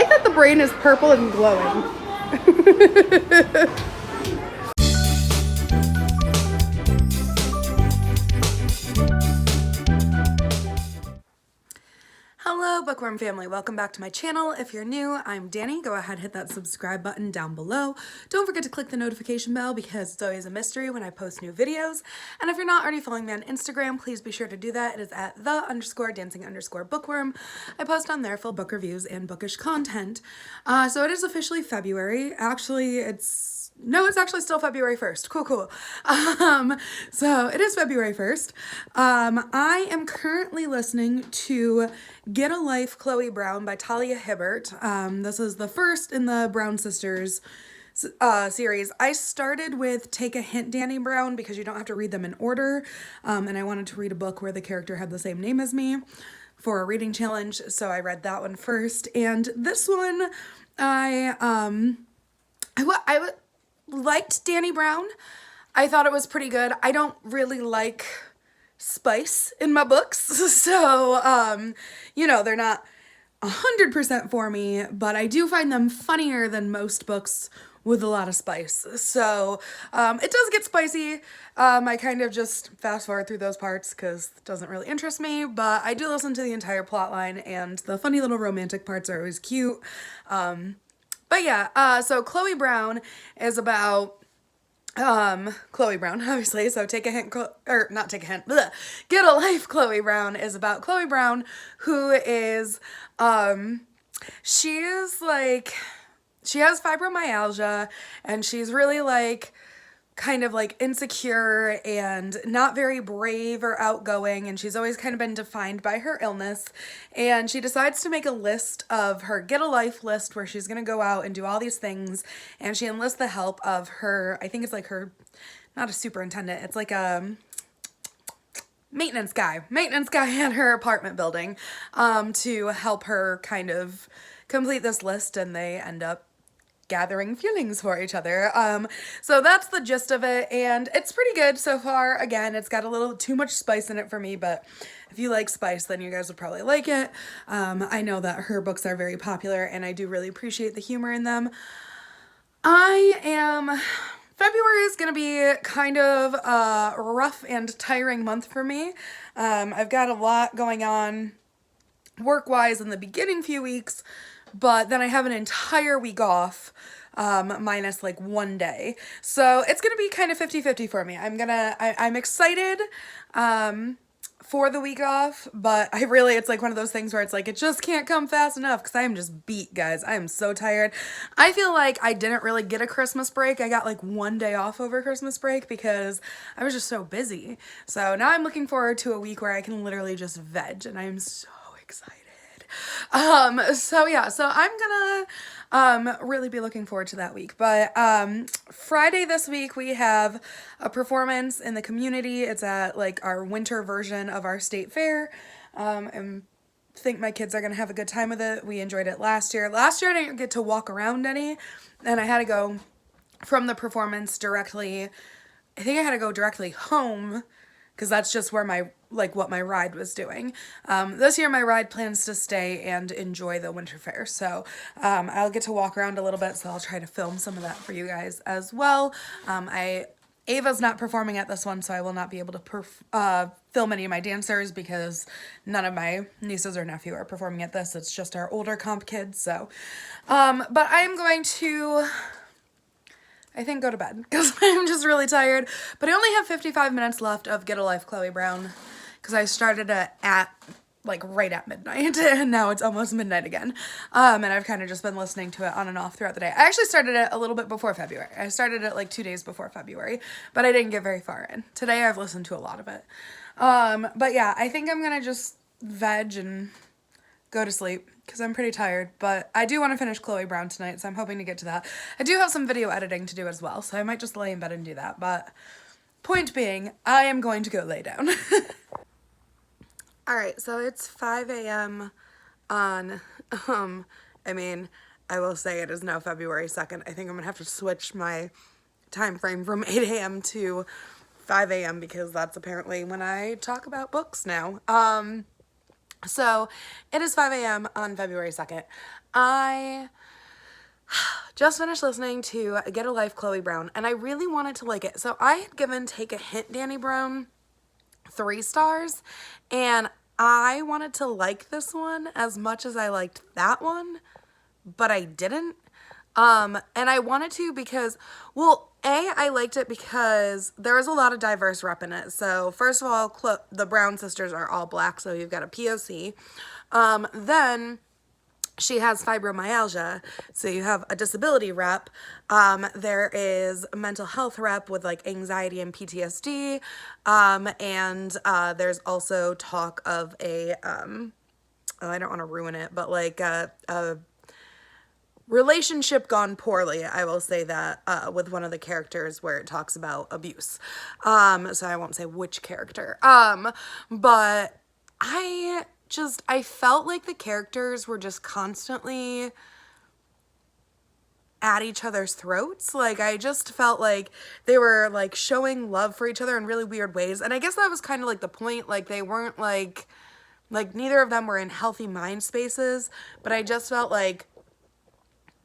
like that the brain is purple and glowing. Hello bookworm family, welcome back to my channel. If you're new, I'm Danny. Go ahead, hit that subscribe button down below. Don't forget to click the notification bell because it's always a mystery when I post new videos. And if you're not already following me on Instagram, please be sure to do that. It is at _dancing_bookworm. I post on there full book reviews and bookish content. So it is officially February. Actually, it's actually still February 1st. Cool. So it is February 1st. I am currently listening to Get a Life, Chloe Brown by Talia Hibbert. This is the first in the Brown Sisters series. I started with Take a Hint, Danny Brown, because you don't have to read them in order. And I wanted to read a book where the character had the same name as me for a reading challenge. So I read that one first. And this one, I liked Danny Brown. I thought it was pretty good. I don't really like spice in my books, so they're not 100% for me, but I do find them funnier than most books with a lot of spice. So it does get spicy. I kind of just fast forward through those parts because it doesn't really interest me, but I do listen to the entire plot line, and the funny little romantic parts are always cute. But yeah, so Chloe Brown is about Chloe Brown, obviously. So Get a Life, Chloe Brown is about Chloe Brown, who is she has fibromyalgia, and she's really kind of insecure and not very brave or outgoing, and she's always kind of been defined by her illness. And she decides to make a list of her Get a Life list where she's gonna go out and do all these things, and she enlists the help of her, I think it's her, not a superintendent, it's a maintenance guy at her apartment building, to help her kind of complete this list, and they end up gathering feelings for each other. So that's the gist of it, and it's pretty good so far. Again, it's got a little too much spice in it for me, but if you like spice, then you guys would probably like it. I know that her books are very popular, and I do really appreciate the humor in them. February is going to be kind of a rough and tiring month for me. I've got a lot going on work-wise in the beginning few weeks, but then I have an entire week off, minus 1 day. So it's gonna be kind of 50-50 for me. I'm excited for the week off, but it's one of those things where it's it just can't come fast enough because I am just beat, guys. I am so tired. I feel like I didn't really get a Christmas break. I got 1 day off over Christmas break because I was just so busy. So now I'm looking forward to a week where I can literally just veg, and I'm so excited. So I'm gonna really be looking forward to that week. But Friday this week we have a performance in the community. It's at our winter version of our state fair, and think my kids are gonna have a good time with it. We enjoyed it last year. Last year I didn't get to walk around any, and I had to go from the performance directly. I think I had to go directly home because that's just where what my ride was doing. This year my ride plans to stay and enjoy the winter fair, so I'll get to walk around a little bit, so I'll try to film some of that for you guys as well. Ava's not performing at this one, so I will not be able to film any of my dancers because none of my nieces or nephew are performing at this. It's just our older comp kids, so. But I'm going to, I think, go to bed because I'm just really tired. But I only have 55 minutes left of Get a Life, Chloe Brown, because I started it at right at midnight, and now it's almost midnight again. And I've kind of just been listening to it on and off throughout the day. I actually started it a little bit before February. I started it 2 days before February, but I didn't get very far in. Today I've listened to a lot of it. But yeah, I think I'm gonna just veg and go to sleep because I'm pretty tired, but I do want to finish Chloe Brown tonight, so I'm hoping to get to that. I do have some video editing to do as well, so I might just lay in bed and do that, but point being, I am going to go lay down. Alright, so it's 5 a.m. on, I will say it is now February 2nd. I think I'm gonna have to switch my time frame from 8 a.m. to 5 a.m. because that's apparently when I talk about books now. So it is 5 a.m. on February 2nd. I just finished listening to Get a Life, Chloe Brown, and I really wanted to like it. So I had given Take a Hint, Danny Brown 3 stars, and I wanted to like this one as much as I liked that one, but I didn't. And I wanted to because, well, I liked it because there was a lot of diverse rep in it. So first of all, the Brown sisters are all black, so you've got a POC. Then she has fibromyalgia, so you have a disability rep. There is a mental health rep with like anxiety and PTSD. And there's also talk of a, I don't want to ruin it, but like a relationship gone poorly, I will say that, with one of the characters where it talks about abuse. So I won't say which character. But I felt like the characters were just constantly at each other's throats. Like, I just felt like they were like showing love for each other in really weird ways. And I guess that was kind of like the point. Like, they weren't like neither of them were in healthy mind spaces, but I just felt like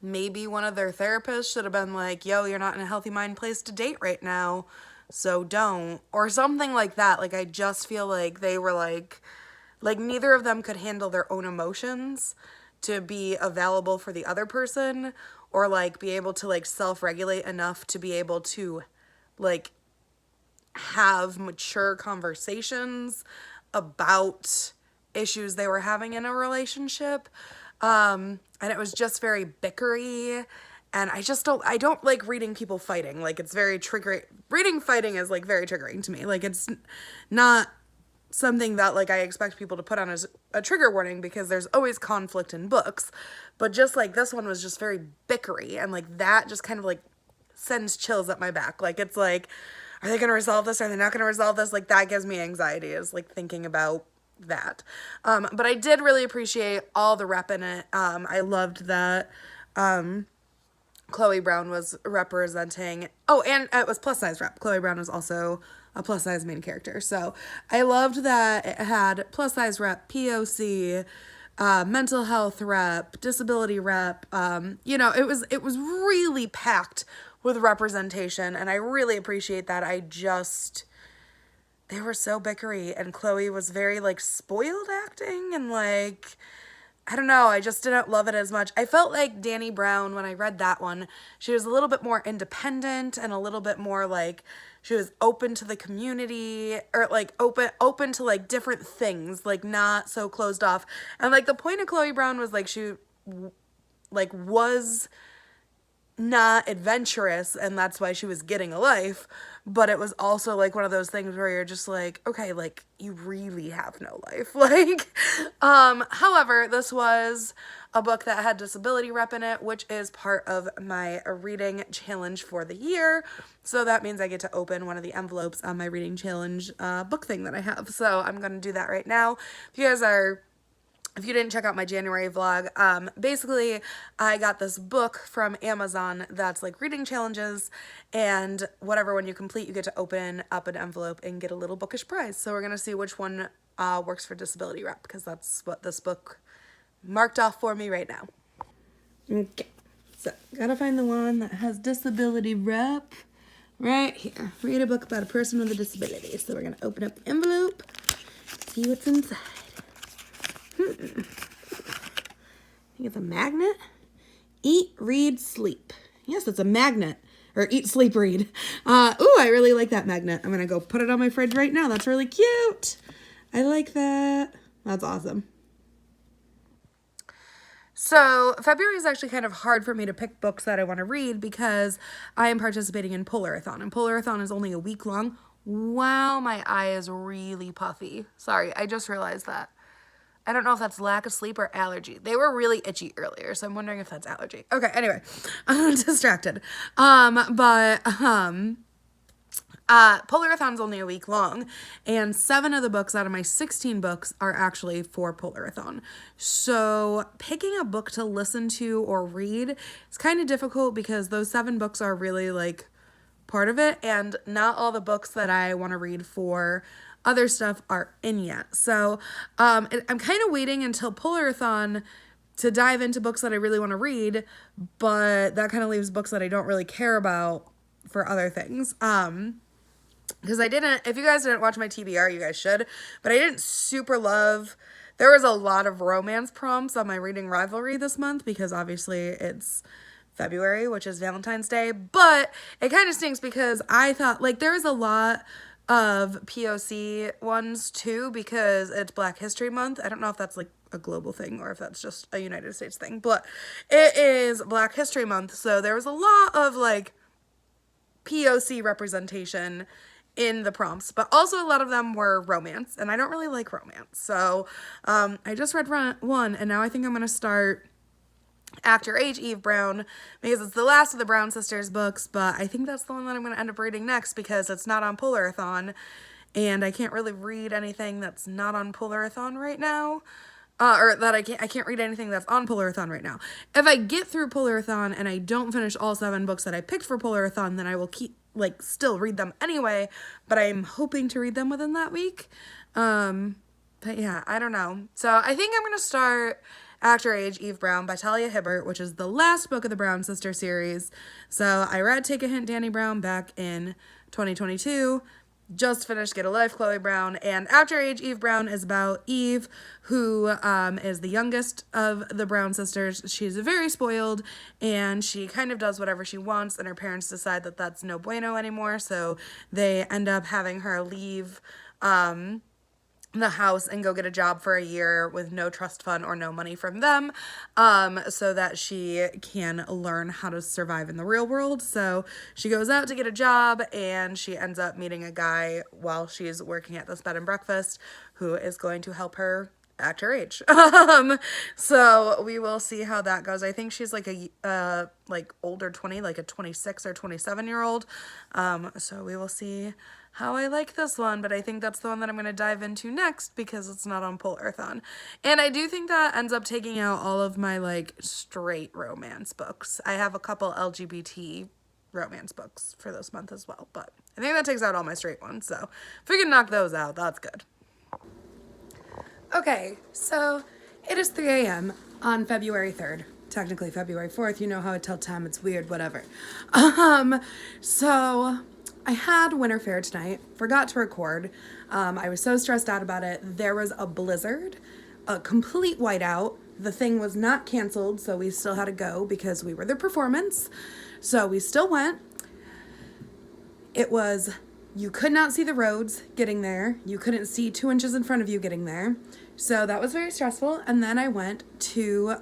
maybe one of their therapists should have been like, yo, you're not in a healthy mind place to date right now, so don't, or something like that. Like, I just feel like they were like neither of them could handle their own emotions to be available for the other person, or like be able to like self-regulate enough to be able to like have mature conversations about issues they were having in a relationship. And it was just very bickery, and I don't like reading people fighting. Like, it's very triggering. Reading fighting is like very triggering to me. Like, it's not something that like I expect people to put on as a trigger warning, because there's always conflict in books, but just like this one was just very bickery, and like that just kind of like sends chills up my back. Like, it's like, are they gonna resolve this? Are they not gonna resolve this? Like, that gives me anxiety, is like thinking about that. But I did really appreciate all the rep in it. I loved that Chloe Brown was representing, oh, and it was plus size rep. Chloe Brown was also a plus size main character. So I loved that it had plus size rep, POC, mental health rep, disability rep. It was really packed with representation, and I really appreciate that. They were so bickery, and Chloe was very like spoiled acting, and like, I don't know, I just didn't love it as much. I felt like Danny Brown, when I read that one, she was a little bit more independent and a little bit more like she was open to the community, or like open to like different things, like not so closed off. And like the point of Chloe Brown was like she like was not adventurous, and that's why she was getting a life, but it was also like one of those things where you're just like, okay, like you really have no life. Like, however, this was a book that had disability rep in it, which is part of my reading challenge for the year. So that means I get to open one of the envelopes on my reading challenge book thing that I have. So I'm going to do that right now. If you didn't check out my January vlog, basically I got this book from Amazon that's like reading challenges, and whatever one you complete, you get to open up an envelope and get a little bookish prize. So we're going to see which one works for disability rep, because that's what this book marked off for me right now. Okay, so gotta find the one that has disability rep right here. Read a book about a person with a disability. So we're going to open up the envelope, see what's inside. I think it's a magnet. Eat, read, sleep. Yes, it's a magnet. Or eat, sleep, read. I really like that magnet. I'm going to go put it on my fridge right now. That's really cute. I like that. That's awesome. So February is actually kind of hard for me to pick books that I want to read, because I am participating in Polarathon. And Polarathon is only a week long. Wow, my eye is really puffy. Sorry, I just realized that. I don't know if that's lack of sleep or allergy. They were really itchy earlier, so I'm wondering if that's allergy. Okay, anyway, I'm distracted. Polarathon's only a week long, and 7 of the books out of my 16 books are actually for Polarathon. So picking a book to listen to or read is kind of difficult, because those 7 books are really like part of it, and not all the books that I want to read for other stuff are in yet. So I'm kind of waiting until Polarathon to dive into books that I really want to read, but that kind of leaves books that I don't really care about for other things. Because if you guys didn't watch my TBR, you guys should, but I didn't super love, there was a lot of romance prompts on my reading rivalry this month because obviously it's February, which is Valentine's Day, but it kind of stinks because I thought, like, there was a lot of POC ones too because it's Black History Month. I don't know if that's like a global thing or if that's just a United States thing, but it is Black History Month, so there was a lot of like POC representation in the prompts, but also a lot of them were romance, and I don't really like romance. So I just read one, and now I think I'm going to start After Age Eve Brown because it's the last of the Brown sisters books, but I think that's the one that I'm going to end up reading next because it's not on Polarathon, and I can't really read anything that's not on Polarathon right now. Or that I can't read anything that's on Polarathon right now. If I get through Polarathon and I don't finish all 7 books that I picked for Polarathon, then I will still read them anyway, but I'm hoping to read them within that week. But yeah, I don't know. So I think I'm going to start After Age Eve Brown by Talia Hibbert, which is the last book of the Brown Sister series. So I read Take a Hint, Danny Brown back in 2022. Just finished Get a Life, Chloe Brown, and After Age Eve Brown is about Eve, who is the youngest of the Brown sisters. She's very spoiled, and she kind of does whatever she wants, and her parents decide that that's no bueno anymore, so they end up having her leave the house and go get a job for a year with no trust fund or no money from them, so that she can learn how to survive in the real world. So she goes out to get a job and she ends up meeting a guy while she's working at this bed and breakfast who is going to help her act her age. So we will see how that goes. I think she's like a older 20, like a 26 or 27-year-old. So we will see how I like this one, but I think that's the one that I'm going to dive into next because it's not on Polarathon. And I do think that ends up taking out all of my like straight romance books. I have a couple LGBT romance books for this month as well, but I think that takes out all my straight ones. So if we can knock those out, that's good. Okay, so it is 3 a.m. on February 3rd. Technically February 4th. You know how I tell time, it's weird, whatever. So I had winter fair tonight, forgot to record. I was so stressed out about it. There was a blizzard, a complete whiteout. The thing was not canceled, so we still had to go because we were the performance. So we still went. You could not see the roads getting there. You couldn't see 2 inches in front of you getting there. So that was very stressful. And then I went to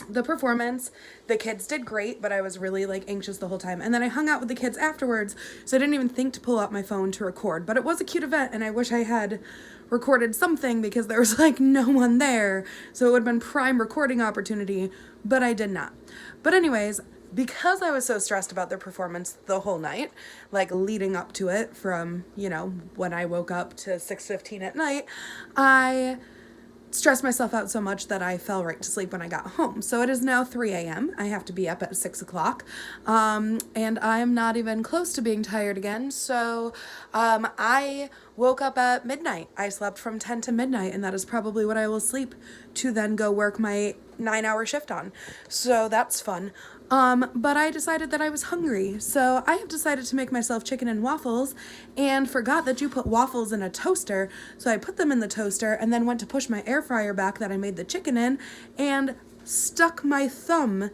the performance. The kids did great, but I was really like anxious the whole time. And then I hung out with the kids afterwards, so I didn't even think to pull out my phone to record. But it was a cute event, and I wish I had recorded something because there was like no one there. So it would have been prime recording opportunity, but I did not. But anyways, because I was so stressed about their performance the whole night, like leading up to it from, when I woke up to 6:15 at night, I stressed myself out so much that I fell right to sleep when I got home. So it is now 3 a.m. I have to be up at 6 o'clock. And I'm not even close to being tired again. So I woke up at midnight. I slept from 10 to midnight, and that is probably what I will sleep to then go work my 9-hour shift on. So that's fun. But I decided that I was hungry, so I have decided to make myself chicken and waffles, and forgot that you put waffles in a toaster, so I put them in the toaster, and then went to push my air fryer back that I made the chicken in, and stuck my thumb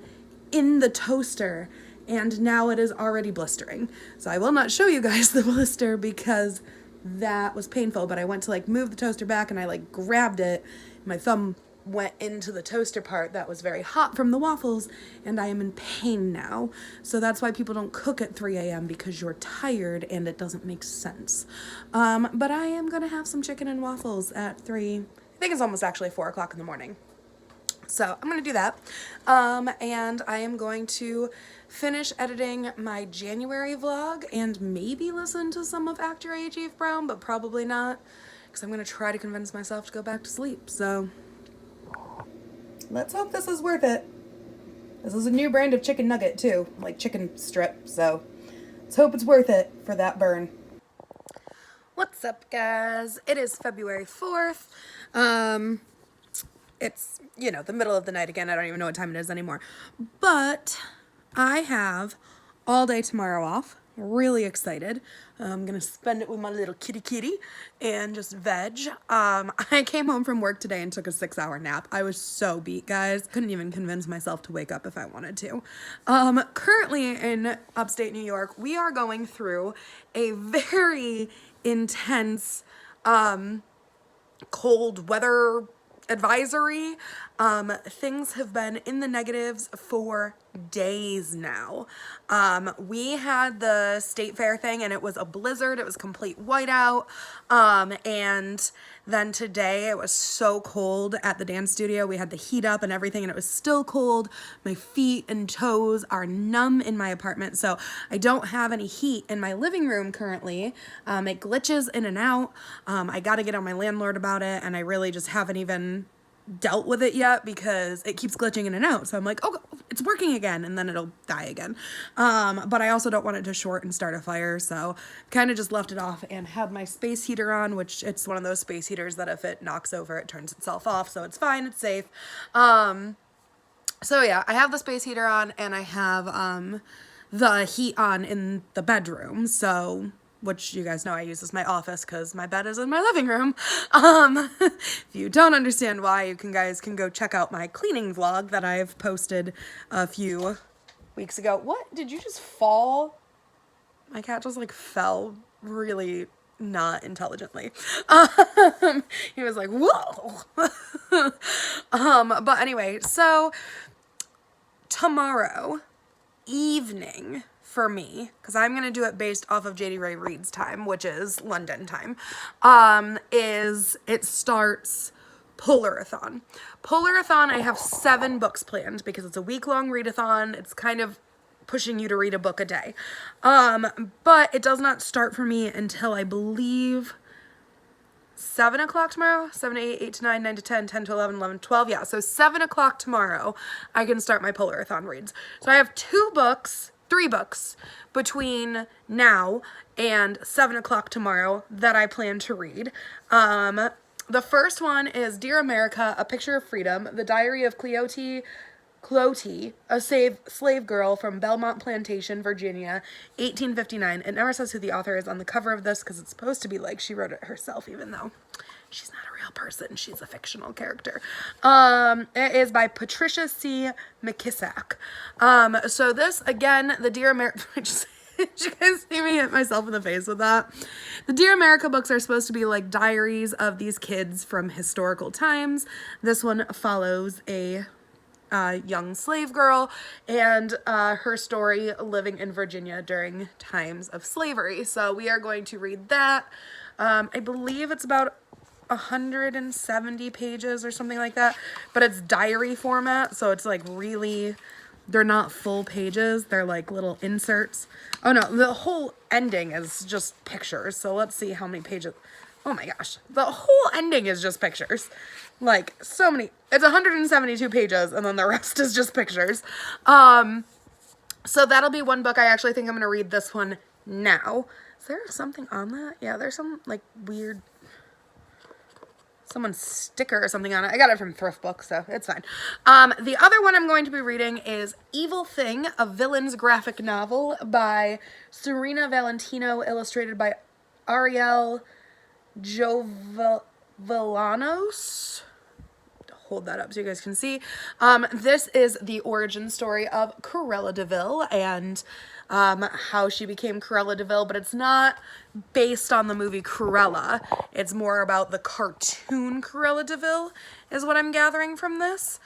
in the toaster, and now it is already blistering. So I will not show you guys the blister because that was painful, but I went to move the toaster back, and I grabbed it, my thumb went into the toaster part that was very hot from the waffles, and I am in pain now. So that's why people don't cook at 3 a.m. because you're tired and it doesn't make sense. But I am gonna have some chicken and waffles at 3. I think it's almost actually 4 o'clock in the morning. So I'm gonna do that. And I am going to finish editing my January vlog and maybe listen to some of After Age Eve Brown, but probably not, because I'm gonna try to convince myself to go back to sleep. So let's hope this is worth it. This is a new brand of chicken nugget too, like chicken strip, so let's hope it's worth it for that burn. What's up, guys? It is February 4th. it's, you know, the middle of the night again. I don't even know what time it is anymore. But I have all day tomorrow off. Really excited. I'm gonna spend it with my little kitty and just veg. I came home from work today and took a 6-hour nap. I was so beat, guys. Couldn't even convince myself to wake up if I wanted to. Currently in upstate New York, we are going through a very intense cold weather advisory. Things have been in the negatives for days now. We had the state fair thing and it was a blizzard. It was complete whiteout. And then today it was so cold at the dance studio. We had the heat up and everything and it was still cold. My feet and toes are numb in my apartment. So I don't have any heat in my living room currently. It glitches in and out. I got to get on my landlord about it and I really just haven't even dealt with it yet because it keeps glitching in and out. So I'm like, oh, it's working again, and then it'll die again. But I also don't want it to short and start a fire, so kind of just left it off and had my space heater on, which it's one of those space heaters that if it knocks over, it turns itself off, so it's fine, it's safe. So yeah, I have the space heater on and I have the heat on in the bedroom, so which you guys know I use as my office because my bed is in my living room. If you don't understand why, you guys can go check out my cleaning vlog that I've posted a few weeks ago. What? Did you just fall? My cat just like fell really not intelligently. He was like, whoa. But anyway, so tomorrow evening for me, because I'm going to do it based off of JD Ray Reid's time, which is London time, it starts Polarathon. Polarathon, I have 7 books planned because it's a week-long readathon. It's kind of pushing you to read a book a day. But it does not start for me until I believe 7 o'clock tomorrow, 7 to 8, 8 to 9, 9 to 10, 10 to 11, 11 to 12. Yeah, so 7 o'clock tomorrow, I can start my Polarathon reads. So I have 3 books between now and 7 o'clock tomorrow that I plan to read. The first one is Dear America, A Picture of Freedom, The Diary of Cleote, a slave girl from Belmont Plantation, Virginia, 1859. It never says who the author is on the cover of this because it's supposed to be like she wrote it herself, even though she's not a real person. She's a fictional character. It is by Patricia C. McKissack. So this, again, the Dear America... Did you guys see me hit myself in the face with that? The Dear America books are supposed to be like diaries of these kids from historical times. This one follows a young slave girl and her story living in Virginia during times of slavery. So we are going to read that. I believe it's about 170 pages or something like that, but it's diary format, so it's like really, they're not full pages, they're like little inserts. Oh no, the whole ending is just pictures, so let's see how many pages. Oh my gosh, the whole ending is just pictures. Like, so many. It's 172 pages, and then the rest is just pictures. So that'll be one book. I actually think I'm going to read this one now. Is there something on that? Yeah, there's some, like, weird... someone's sticker or something on it. I got it from Thrift Book, so it's fine. The other one I'm going to be reading is Evil Thing, a Villain's graphic novel by Serena Valentino, illustrated by Ariel Jovillanos. Hold that up so you guys can see. This is the origin story of Cruella de Vil and how she became Cruella de Vil, but it's not based on the movie Cruella. It's more about the cartoon Cruella de Vil is what I'm gathering from this.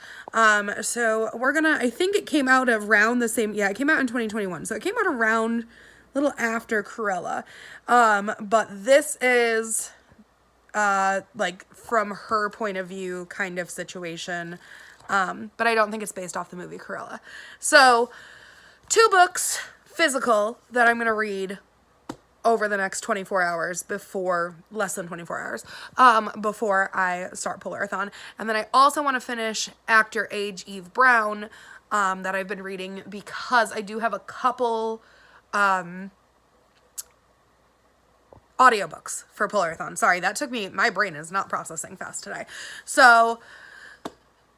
So we're gonna, I think it came out around the same, yeah, it came out in 2021. So it came out around a little after Cruella. But this is like from her point of view kind of situation. But I don't think it's based off the movie Cruella. So 2 books, physical, that I'm going to read over the next 24 hours before, less than 24 hours, before I start Polarathon. And then I also want to finish Act Your Age, Eve Brown, that I've been reading because I do have a couple, audiobooks for Polarathon. Sorry, that took me, my brain is not processing fast today. So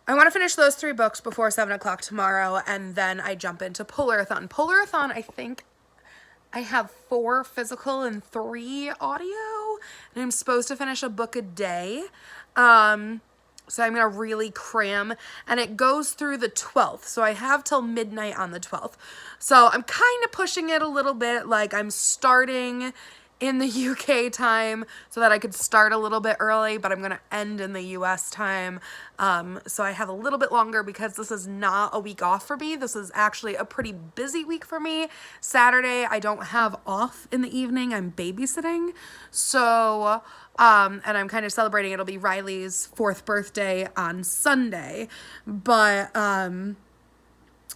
I want to finish those 3 books before 7 o'clock tomorrow, and then I jump into Polarathon. Polarathon, I think I have 4 physical and 3 audio, and I'm supposed to finish a book a day. So I'm going to really cram, and it goes through the 12th. So I have till midnight on the 12th. So I'm kind of pushing it a little bit. Like, I'm starting in the UK time so that I could start a little bit early, but I'm going to end in the US time. So I have a little bit longer because this is not a week off for me. This is actually a pretty busy week for me. Saturday, I don't have off in the evening. I'm babysitting. So, and I'm kind of celebrating. It'll be Riley's 4th birthday on Sunday, but,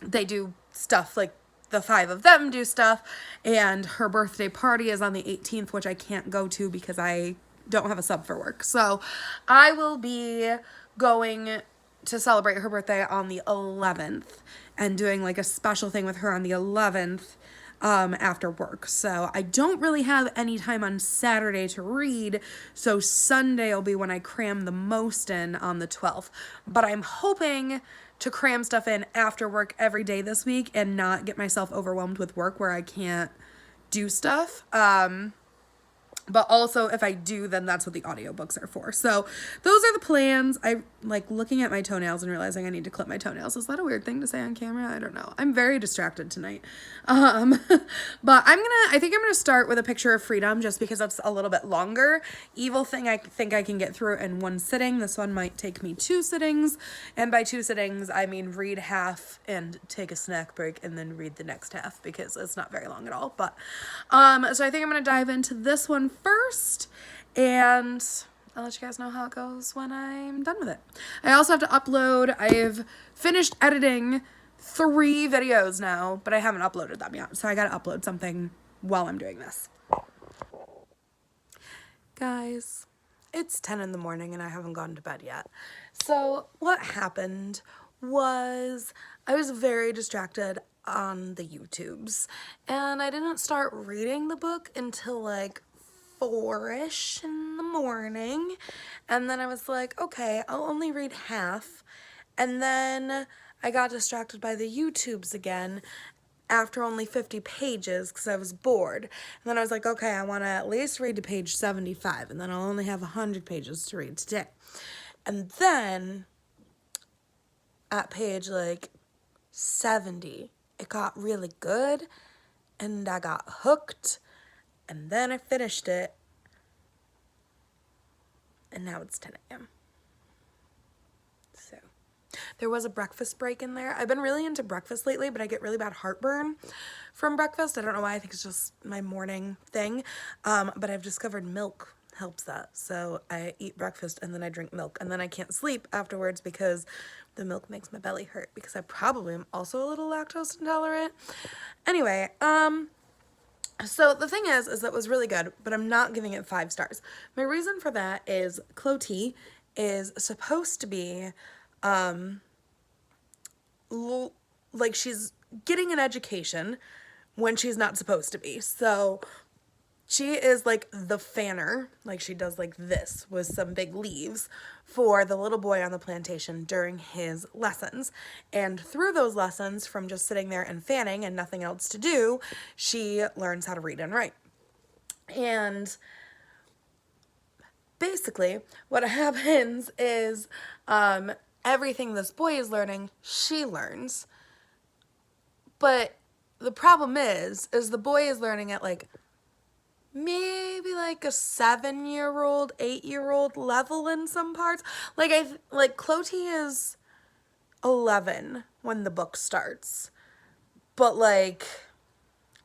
they do stuff like the 5 of them do stuff, and her birthday party is on the 18th, which I can't go to because I don't have a sub for work. So I will be going to celebrate her birthday on the 11th and doing like a special thing with her on the 11th after work. So I don't really have any time on Saturday to read, so Sunday will be when I cram the most in on the 12th. But I'm hoping to cram stuff in after work every day this week and not get myself overwhelmed with work where I can't do stuff. But also, if I do, then that's what the audiobooks are for. So those are the plans. I like looking at my toenails and realizing I need to clip my toenails. Is that a weird thing to say on camera? I don't know. I'm very distracted tonight. But I think I'm gonna start with A Picture of Freedom just because that's a little bit longer. Evil Thing, I think I can get through in 1 sitting. This one might take me 2 sittings. And by 2 sittings, I mean read half and take a snack break and then read the next half because it's not very long at all. But, so I think I'm gonna dive into this one first, and I'll let you guys know how it goes when I'm done with it. I also have to upload. I've finished editing 3 videos now, but I haven't uploaded them yet, so I gotta upload something while I'm doing this. Guys, it's 10 in the morning and I haven't gone to bed yet. So what happened was I was very distracted on the YouTubes, and I didn't start reading the book until like 4-ish in the morning, and then I was like, okay, I'll only read half, and then I got distracted by the YouTubes again after only 50 pages because I was bored, and then I was like, okay, I want to at least read to page 75, and then I'll only have 100 pages to read today. And then at page like 70, it got really good and I got hooked, and then I finished it, and now it's 10 a.m. So there was a breakfast break in there. I've been really into breakfast lately, but I get really bad heartburn from breakfast. I don't know why. I think it's just my morning thing. But I've discovered milk helps that. So I eat breakfast and then I drink milk, and then I can't sleep afterwards because the milk makes my belly hurt, because I probably am also a little lactose intolerant. Anyway, so the thing is that it was really good, but I'm not giving it 5 stars. My reason for that is Clottie is supposed to be, like she's getting an education when she's not supposed to be. So she is like the fanner, like she does like this with some big leaves for the little boy on the plantation during his lessons. And through those lessons, from just sitting there and fanning and nothing else to do, she learns how to read and write. And basically what happens is everything this boy is learning, she learns. But the problem is the boy is learning at like maybe like a 7-year-old, 8-year-old level in some parts. Like Clottie is 11 when the book starts, but like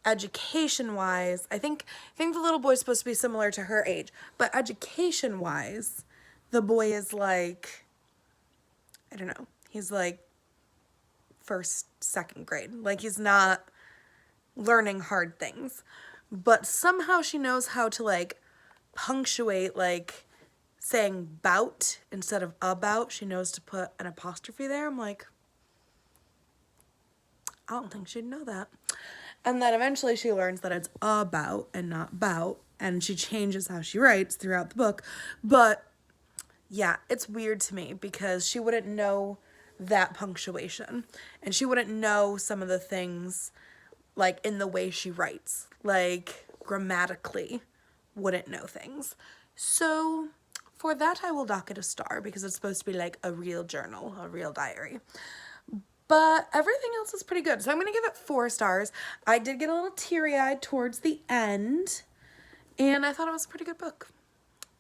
education-wise, I think the little boy's supposed to be similar to her age, but education-wise, the boy is like, I don't know, he's like 1st, 2nd grade. Like he's not learning hard things. But somehow she knows how to like punctuate, like saying bout instead of about. She knows to put an apostrophe there. I'm like, I don't think she'd know that. And then eventually she learns that it's about and not bout, and she changes how she writes throughout the book. But yeah, it's weird to me because she wouldn't know that punctuation. And she wouldn't know some of the things like in the way she writes, like grammatically wouldn't know things. So for that, I will dock it a star because it's supposed to be like a real journal, a real diary. But everything else is pretty good. So I'm going to give it 4 stars. I did get a little teary-eyed towards the end, and I thought it was a pretty good book.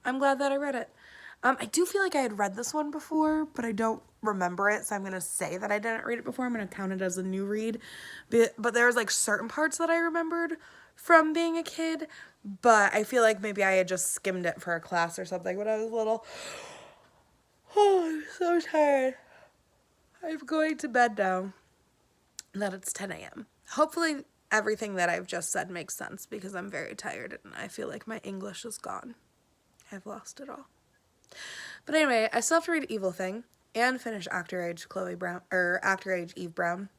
I'm glad that I read it. I do feel like I had read this one before, but I don't remember it, so I'm going to say that I didn't read it before. I'm going to count it as a new read. But there's like certain parts that I remembered from being a kid, but I feel like maybe I had just skimmed it for a class or something when I was little. Oh, I'm so tired. I'm going to bed now that it's 10 a.m. Hopefully everything that I've just said makes sense because I'm very tired and I feel like my English is gone. I've lost it all. But anyway, I still have to read Evil Thing and finish Actor Age Actor Age Eve Brown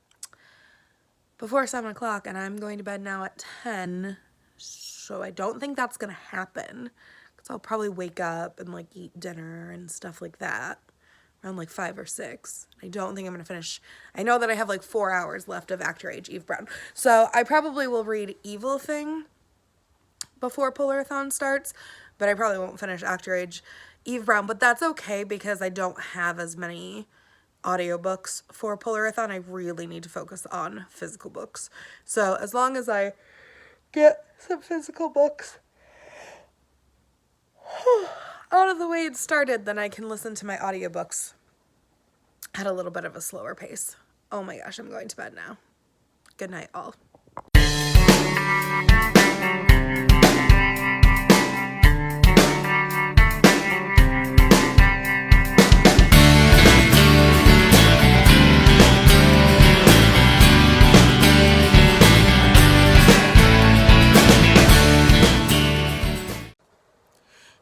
before 7 o'clock, and I'm going to bed now at 10, so I don't think that's going to happen because I'll probably wake up and like eat dinner and stuff like that around like 5 or 6. I don't think I'm going to finish. I know that I have like 4 hours left of Actor Age Eve Brown, so I probably will read Evil Thing before Polarathon starts, but I probably won't finish Actor Age Eve Brown, but that's okay because I don't have as many audiobooks for Polarathon. I really need to focus on physical books. So as long as I get some physical books out of the way it started, then I can listen to my audiobooks at a little bit of a slower pace. Oh my gosh, I'm going to bed now. Good night, all.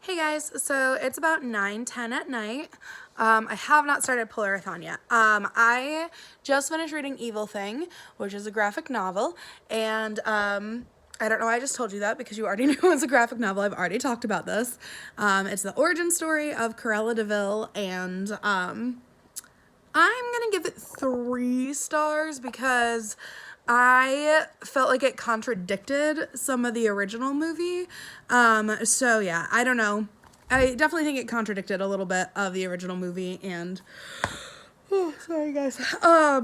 Hey guys, so it's about 9:10 at night. I have not started Polarathon yet. I just finished reading Evil Thing, which is a graphic novel, and I don't know why I just told you that because you already knew it was a graphic novel. I've already talked about this. It's the origin story of Cruella de Vil, and I'm gonna give it 3 stars because I felt like it contradicted some of the original movie. So yeah, I don't know. I definitely think it contradicted a little bit of the original movie, and oh, sorry guys. I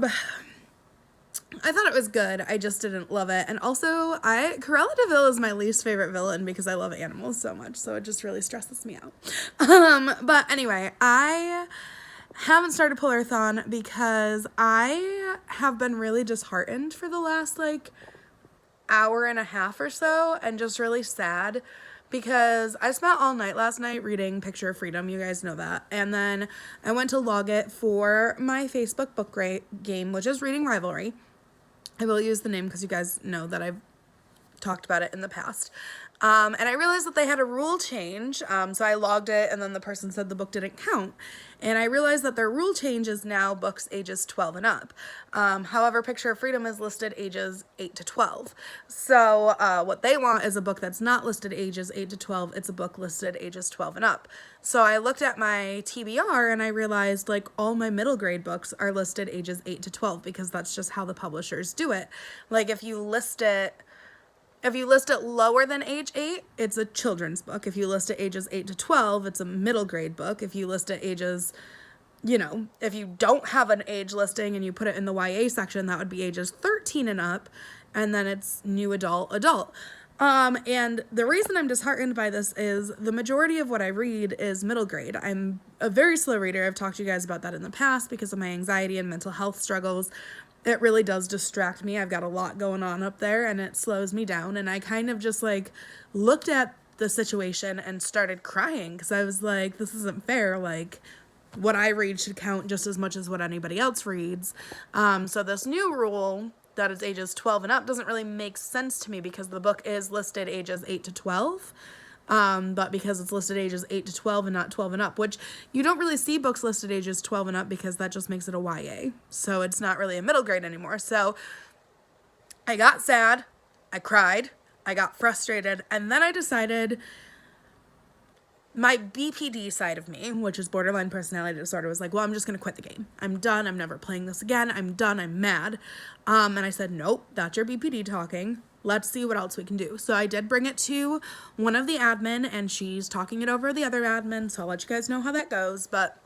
thought it was good. I just didn't love it. And also, Cruella de Vil is my least favorite villain because I love animals so much, so it just really stresses me out. But anyway, I haven't started Polarathon because I have been really disheartened for the last like hour and a half or so, and just really sad because I spent all night last night reading Picture of Freedom. You guys know that. And then I went to log it for my Facebook book game, which is Reading Rivalry. I will use the name because you guys know that I've talked about it in the past. And I realized that they had a rule change, so I logged it, and then the person said the book didn't count. And I realized that their rule change is now books ages 12 and up. However, Picture of Freedom is listed ages 8 to 12. So what they want is a book that's not listed ages 8 to 12. It's a book listed ages 12 and up. So I looked at my TBR, and I realized like all my middle grade books are listed ages 8 to 12 because that's just how the publishers do it. Like if you list it lower than age 8, it's a children's book. If you list it ages 8 to 12, it's a middle grade book. If you list it ages, if you don't have an age listing and you put it in the YA section, that would be ages 13 and up, and then it's new adult. And the reason I'm disheartened by this is the majority of what I read is middle grade. I'm a very slow reader. I've talked to you guys about that in the past because of my anxiety and mental health struggles. It really does distract me. I've got a lot going on up there, and it slows me down. And I kind of just like looked at the situation and started crying because I was like, this isn't fair. Like what I read should count just as much as what anybody else reads. So this new rule that is ages 12 and up doesn't really make sense to me because the book is listed ages 8 to 12. But because it's listed ages 8 to 12 and not 12 and up, which you don't really see books listed ages 12 and up because that just makes it a YA. So it's not really a middle grade anymore. So I got sad, I cried, I got frustrated, and then I decided my BPD side of me, which is borderline personality disorder, was like, well, I'm just going to quit the game. I'm done. I'm never playing this again. I'm done. I'm mad. And I said, nope, that's your BPD talking. Let's see what else we can do. So I did bring it to one of the admin, and she's talking it over the other admin. So I'll let you guys know how that goes. But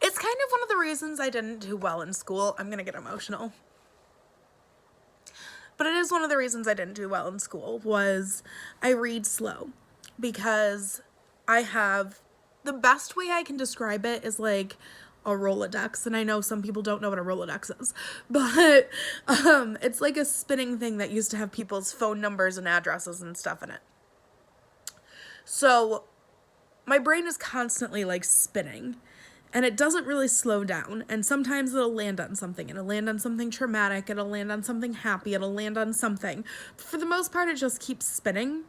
it's kind of one of the reasons I didn't do well in school. I'm going to get emotional. But it is one of the reasons I didn't do well in school was I read slow, because I have, the best way I can describe it is like a Rolodex. And I know some people don't know what a Rolodex is, but it's like a spinning thing that used to have people's phone numbers and addresses and stuff in it. So my brain is constantly like spinning, and it doesn't really slow down. And sometimes it'll land on something. It'll land on something traumatic. It'll land on something happy. It'll land on something. But for the most part, it just keeps spinning.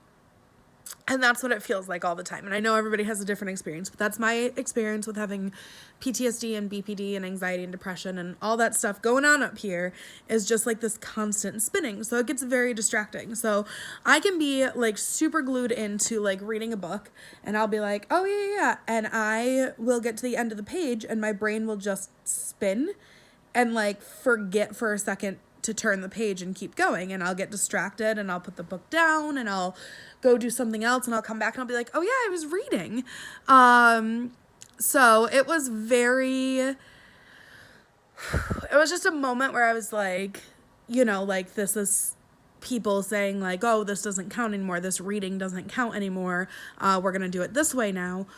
And that's what it feels like all the time. And I know everybody has a different experience, but that's my experience with having PTSD and BPD and anxiety and depression and all that stuff going on up here, is just like this constant spinning. So it gets very distracting. So I can be like super glued into like reading a book, and I'll be like, oh yeah. And I will get to the end of the page and my brain will just spin and like forget for a second to turn the page and keep going, and I'll get distracted and I'll put the book down and I'll go do something else, and I'll come back and I'll be like, oh yeah, I was reading. So it was just a moment where I was like, like, this is people saying like, oh, this doesn't count anymore, this reading doesn't count anymore, we're gonna do it this way now,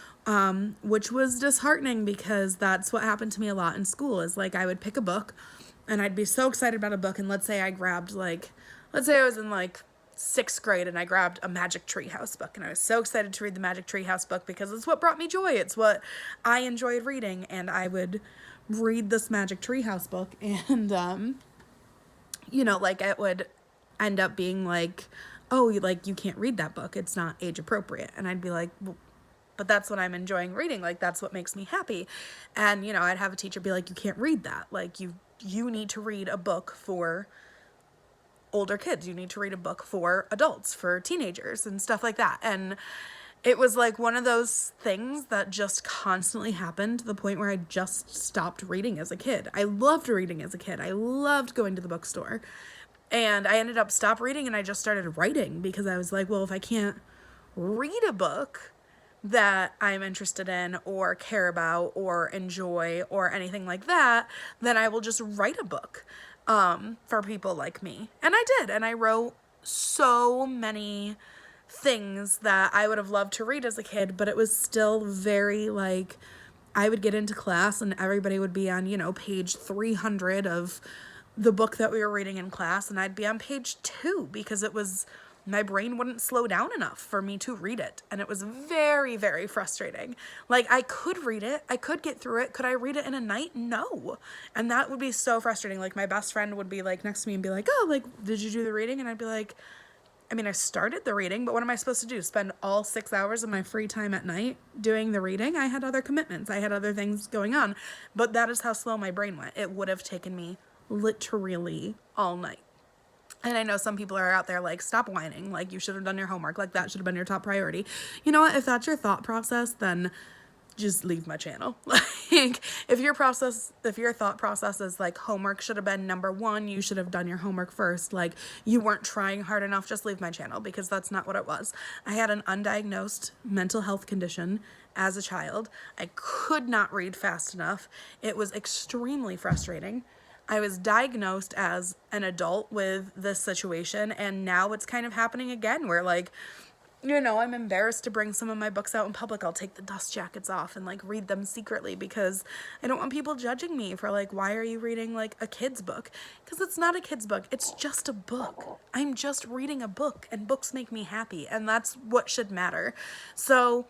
which was disheartening, because that's what happened to me a lot in school. Is like, I would pick a book and I'd be so excited about a book, and let's say I was in like 6th grade and I grabbed a Magic Tree House book, and I was so excited to read the Magic Tree House book because it's what brought me joy. It's what I enjoyed reading, and I would read this Magic Tree House book, and like, it would end up being like, oh, like, you can't read that book, it's not age appropriate. And I'd be like, well, but that's what I'm enjoying reading, like, that's what makes me happy. And I'd have a teacher be like, you can't read that, like, you need to read a book for older kids, you need to read a book for adults, for teenagers and stuff like that. And it was like one of those things that just constantly happened, to the point where I just stopped reading as a kid. I loved reading as a kid. I loved going to the bookstore. And I ended up stop reading, and I just started writing, because I was like, well, if I can't read a book that I'm interested in or care about or enjoy or anything like that, then I will just write a book for people like me. And I did. And I wrote so many things that I would have loved to read as a kid, but it was still very like, I would get into class and everybody would be on, page 300 of the book that we were reading in class, and I'd be on page 2 because my brain wouldn't slow down enough for me to read it. And it was very, very frustrating. Like, I could read it, I could get through it. Could I read it in a night? No. And that would be so frustrating. Like, my best friend would be like next to me and be like, oh, like, did you do the reading? And I'd be like, I mean, I started the reading, but what am I supposed to do? Spend all 6 hours of my free time at night doing the reading? I had other commitments. I had other things going on. But that is how slow my brain went. It would have taken me literally all night. And I know some people are out there like, stop whining, like, you should have done your homework, like, that should have been your top priority. You know what? If that's your thought process, then just leave my channel. Like, if your thought process is like, homework should have been number 1, you should have done your homework first, like, you weren't trying hard enough, just leave my channel, because that's not what it was. I had an undiagnosed mental health condition as a child. I could not read fast enough. It was extremely frustrating. I was diagnosed as an adult with this situation, and now it's kind of happening again, where like, I'm embarrassed to bring some of my books out in public. I'll take the dust jackets off and like read them secretly, because I don't want people judging me for like, why are you reading like a kid's book? Because it's not a kid's book. It's just a book. I'm just reading a book, and books make me happy, and that's what should matter. So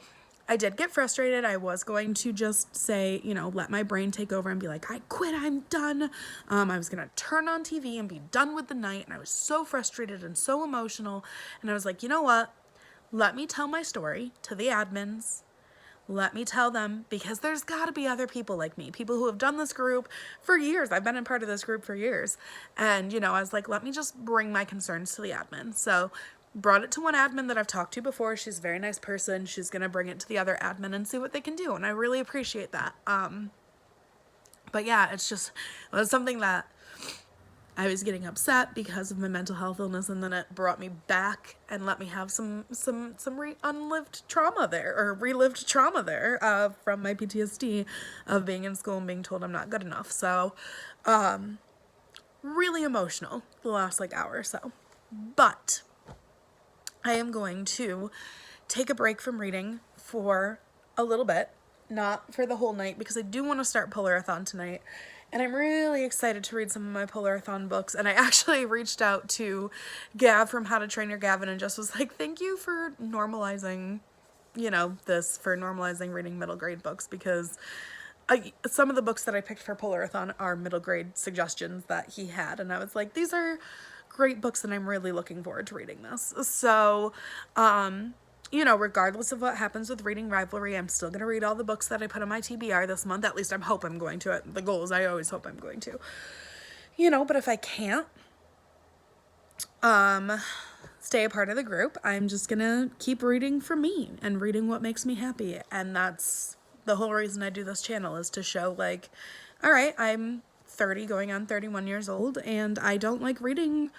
I did get frustrated. I was going to just say, let my brain take over and be like, I quit, I'm done. I was going to turn on TV and be done with the night. And I was so frustrated and so emotional. And I was like, you know what? Let me tell my story to the admins. Let me tell them, because there's got to be other people like me, people who have done this group for years. I've been a part of this group for years. And, I was like, let me just bring my concerns to the admin. So brought it to one admin that I've talked to before. She's a very nice person. She's going to bring it to the other admin and see what they can do. And I really appreciate that. But yeah, it was something that I was getting upset because of my mental health illness, and then it brought me back and let me have some unlived trauma there, or relived trauma there, from my PTSD of being in school and being told I'm not good enough. So, really emotional the last hour or so. But I am going to take a break from reading for a little bit, not for the whole night, because I do want to start Polarathon tonight. And I'm really excited to read some of my Polarathon books. And I actually reached out to Gav from How to Train Your Gavin and just was like, thank you for normalizing, for normalizing reading middle grade books, because some of the books that I picked for Polarathon are middle grade suggestions that he had. And I was like, these are great books and I'm really looking forward to reading this. So, regardless of what happens with Reading Rivalry, I'm still going to read all the books that I put on my TBR this month. At least I hope I'm going to. The goal is I always hope I'm going to. But if I can't stay a part of the group, I'm just going to keep reading for me and reading what makes me happy. And that's the whole reason I do this channel, is to show all right, I'm 30 going on 31 years old and I don't like reading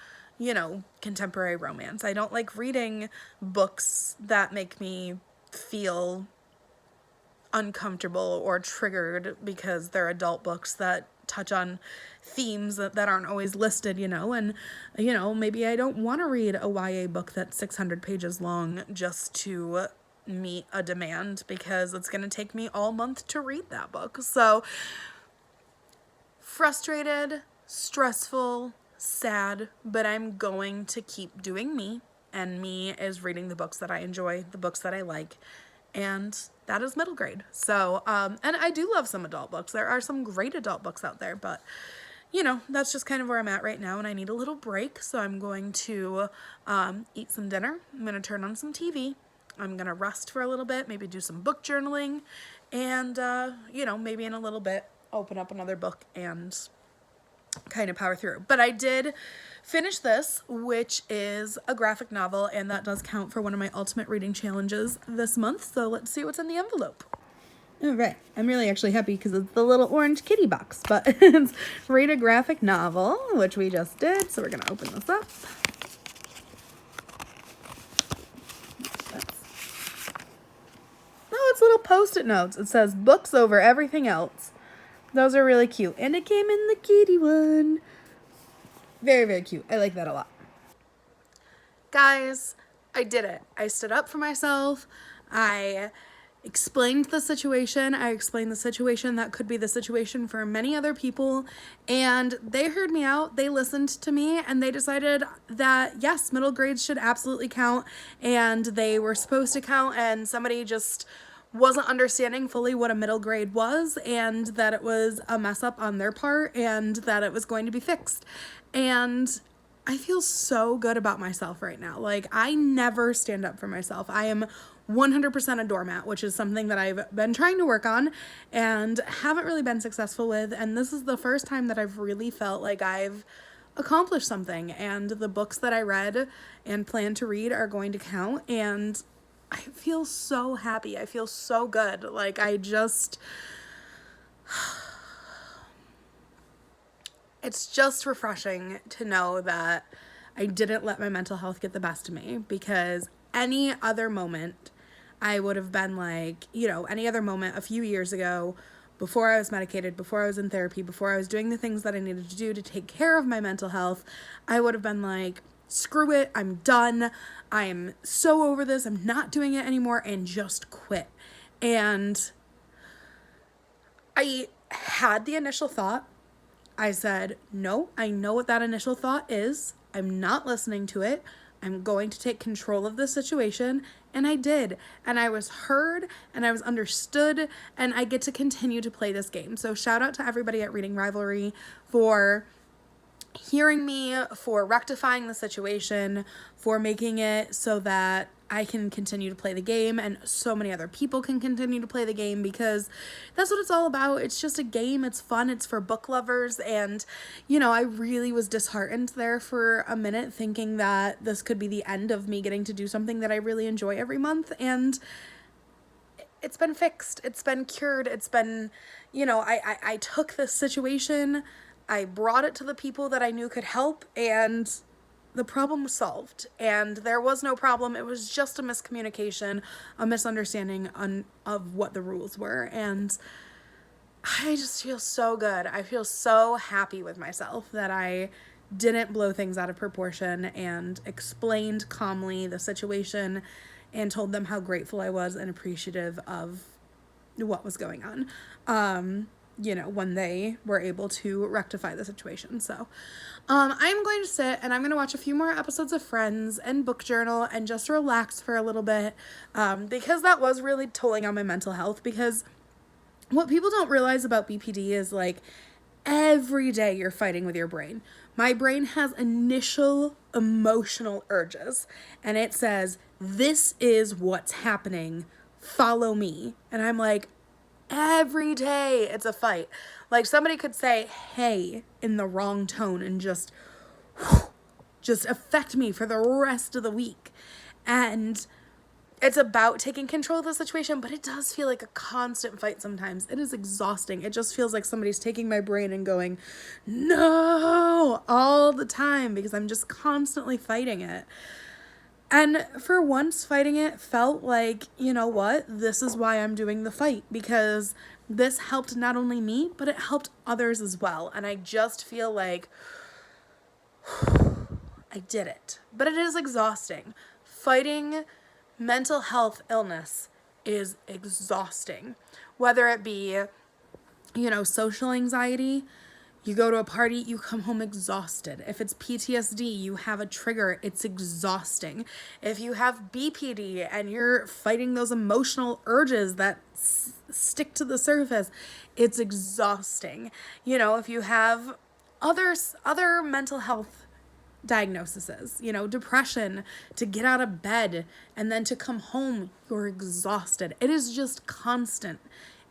contemporary romance. I don't like reading books that make me feel uncomfortable or triggered because they're adult books that touch on themes that aren't always listed, and, maybe I don't want to read a YA book that's 600 pages long just to meet a demand, because it's going to take me all month to read that book. So, frustrated, stressful, sad, but I'm going to keep doing me, and me is reading the books that I enjoy, the books that I like, and that is middle grade. So, and I do love some adult books. There are some great adult books out there, but, that's just kind of where I'm at right now, and I need a little break, so I'm going to eat some dinner. I'm going to turn on some TV. I'm going to rest for a little bit, maybe do some book journaling, and, maybe in a little bit open up another book and kind of power through. But I did finish this, which is a graphic novel, and that does count for one of my ultimate reading challenges this month. So let's see what's in the envelope. All right. I'm really actually happy because it's the little orange kitty box, but it's read a graphic novel, which we just did. So we're going to open this up. Oh, it's little post-it notes. It says books over everything else. Those are really cute. And it came in the kitty one. Very, very cute. I like that a lot. Guys, I did it. I stood up for myself. I explained the situation. I explained the situation that could be the situation for many other people. And they heard me out. They listened to me. And they decided that, yes, middle grades should absolutely count. And they were supposed to count. And somebody just wasn't understanding fully what a middle grade was, and that it was a mess up on their part, and that it was going to be fixed. And I feel so good about myself right now. I never stand up for myself. I am 100% a doormat, which is something that I've been trying to work on and haven't really been successful with. And this is the first time that I've really felt like I've accomplished something, and the books that I read and plan to read are going to count. And I feel so happy. I feel so good. It's just refreshing to know that I didn't let my mental health get the best of me, because any other moment I would have been any other moment a few years ago, before I was medicated, before I was in therapy, before I was doing the things that I needed to do to take care of my mental health, I would have been screw it, I'm done, I'm so over this, I'm not doing it anymore, and just quit. And I had the initial thought. I said, no, I know what that initial thought is. I'm not listening to it. I'm going to take control of the situation. And I did. And I was heard, and I was understood, and I get to continue to play this game. So shout out to everybody at Reading Rivalry for hearing me, for rectifying the situation, for making it so that I can continue to play the game and so many other people can continue to play the game, because that's what it's all about. It's just a game. It's fun. It's for book lovers. And, you know, I really was disheartened there for a minute, thinking that this could be the end of me getting to do something that I really enjoy every month. And it's been fixed. It's been cured. It's been, you know, I took this situation, I brought it to the people that I knew could help, and the problem was solved. And there was no problem. It was just a miscommunication, a misunderstanding of what the rules were. And I just feel so good. I feel so happy with myself that I didn't blow things out of proportion and explained calmly the situation and told them how grateful I was and appreciative of what was going on, you know, when they were able to rectify the situation. So I'm going to sit and I'm going to watch a few more episodes of Friends and book journal and just relax for a little bit, because that was really tolling on my mental health. Because what people don't realize about BPD is, like, every day you're fighting with your brain. My brain has initial emotional urges and it says, this is what's happening, follow me. And I'm like, every day it's a fight. Like, somebody could say hey in the wrong tone and just affect me for the rest of the week. And it's about taking control of the situation, but it does feel like a constant fight sometimes. It is exhausting. It just feels like somebody's taking my brain and going, no, all the time, because I'm just constantly fighting it. And for once, fighting it felt like, you know what, this is why I'm doing the fight, because this helped not only me, but it helped others as well. And I just feel like I did it. But it is exhausting. Fighting mental health illness is exhausting. Whether it be, you know, social anxiety, you go to a party, you come home exhausted. If it's PTSD, you have a trigger, it's exhausting. If you have BPD and you're fighting those emotional urges that stick to the surface, it's exhausting. You know, if you have other mental health diagnoses, you know, depression, to get out of bed and then to come home, you're exhausted. It is just constant.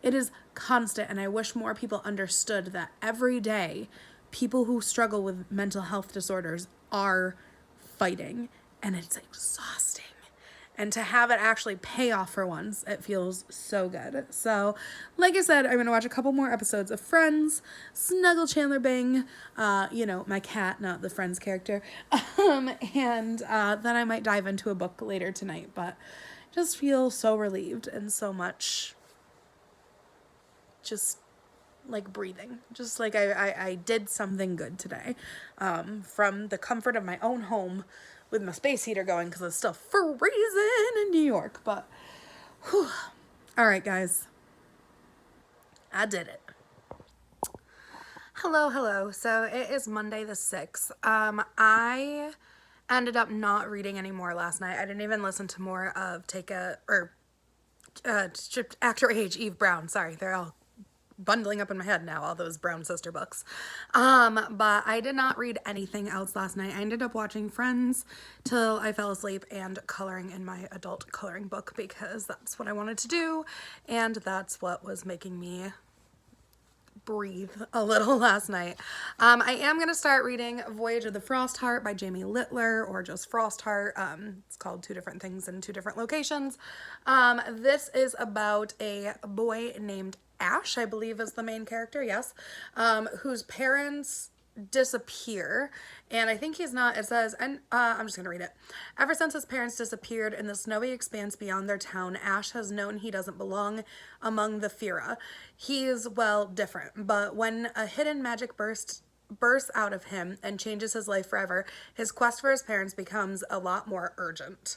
It is constant. And I wish more people understood that every day people who struggle with mental health disorders are fighting, and it's exhausting. And to have it actually pay off for once, it feels so good. So, like I said, I'm going to watch a couple more episodes of Friends, snuggle Chandler Bing, you know, my cat, not the Friends character, and then I might dive into a book later tonight, but just feel so relieved and so much just like breathing. Just like I did something good today, from the comfort of my own home, with my space heater going because it's still freezing in New York. But, whew. All right, guys. I did it. Hello. So it is Monday the 6th. I ended up not reading any more last night. I didn't even listen to more of Stripped Actor Age, Eve Brown. Sorry, they're all bundling up in my head now, all those Brown sister books. But I did not read anything else last night. I ended up watching Friends till I fell asleep and coloring in my adult coloring book, because that's what I wanted to do, and that's what was making me breathe a little last night. I am going to start reading Voyage of the Frost Heart by Jamie Littler, or just Frost Heart. It's called two different things in two different locations. This is about a boy named Ash, I believe is the main character, yes, whose parents disappear, and I think he's not, it says, and I'm just gonna read it. Ever since his parents disappeared in the snowy expanse beyond their town, Ash has known he doesn't belong among the Fira. He's, well, different, but when a hidden magic bursts out of him and changes his life forever, his quest for his parents becomes a lot more urgent.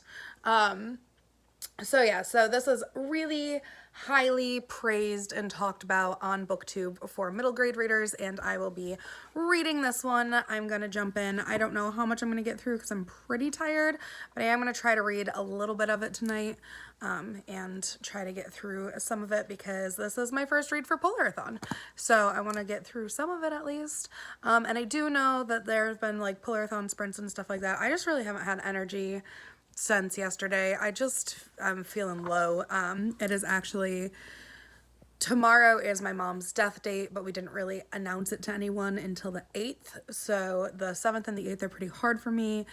So this is really highly praised and talked about on BookTube for middle grade readers, and I will be reading this one. I'm going to jump in. I don't know how much I'm going to get through because I'm pretty tired, but I am going to try to read a little bit of it tonight, and try to get through some of it, because this is my first read for Polarathon. So I want to get through some of it at least. And I do know that there's been like Polarathon sprints and stuff like that. I just really haven't had energy since yesterday. I'm feeling low. It is actually, tomorrow is my mom's death date, but we didn't really announce it to anyone until the 8th. So the 7th and the 8th are pretty hard for me.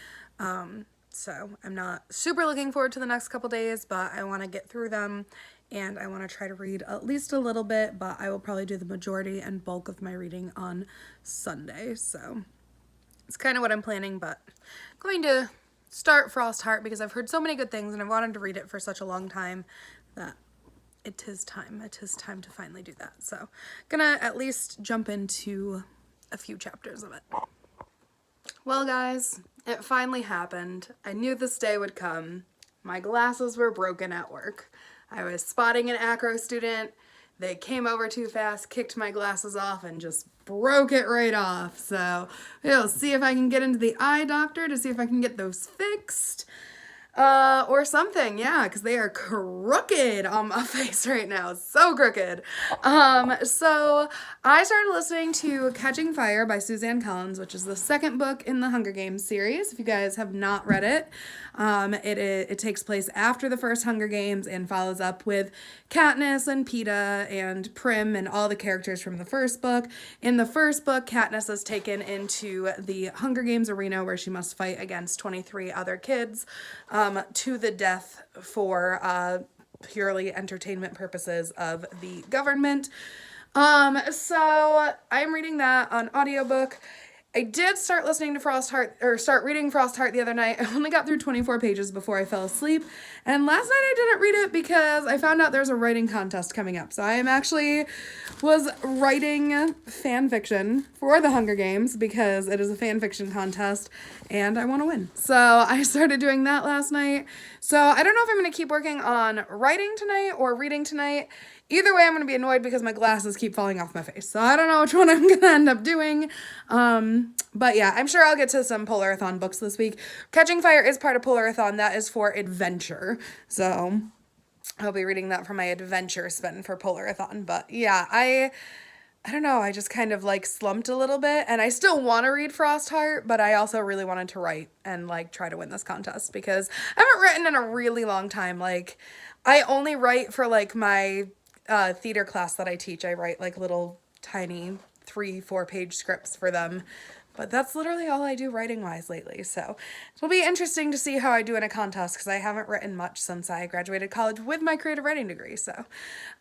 So I'm not super looking forward to the next couple days, but I want to get through them and I want to try to read at least a little bit, but I will probably do the majority and bulk of my reading on Sunday. So it's kind of what I'm planning, but I'm going to start Frost Heart because I've heard so many good things and I've wanted to read it for such a long time that it is time. It is time to finally do that. So gonna at least jump into a few chapters of it. Well, guys, it finally happened. I knew this day would come. My glasses were broken at work. I was spotting an acro student. They came over too fast, kicked my glasses off, and just broke it right off. So we'll see if I can get into the eye doctor to see if I can get those fixed. Or something, yeah, because they are crooked on my face right now. So crooked. So I started listening to Catching Fire by Suzanne Collins, which is the second book in the Hunger Games series. If you guys have not read it, it takes place after the first Hunger Games and follows up with Katniss and Peeta and Prim and all the characters from the first book. In the first book, Katniss is taken into the Hunger Games arena where she must fight against 23 other kids to the death for purely entertainment purposes of the government. So I'm reading that on audiobook. I did start listening to start reading Frost Heart the other night. I only got through 24 pages before I fell asleep. And last night I didn't read it because I found out there's a writing contest coming up. So I was writing fan fiction for the Hunger Games because it is a fan fiction contest and I want to win. So I started doing that last night. So I don't know if I'm going to keep working on writing tonight or reading tonight. Either way, I'm going to be annoyed because my glasses keep falling off my face. So I don't know which one I'm going to end up doing. But yeah, I'm sure I'll get to some Polarathon books this week. Catching Fire is part of Polarathon. That is for adventure. So I'll be reading that for my adventure spin for Polarathon. But yeah, I don't know. I just kind of like slumped a little bit and I still want to read Frost Heart, but I also really wanted to write and like try to win this contest because I haven't written in a really long time. Like I only write for like my theater class that I teach. I write like little tiny 3-4 page scripts for them, but that's literally all I do writing wise lately. So it'll be interesting to see how I do in a contest because I haven't written much since I graduated college with my creative writing degree. So,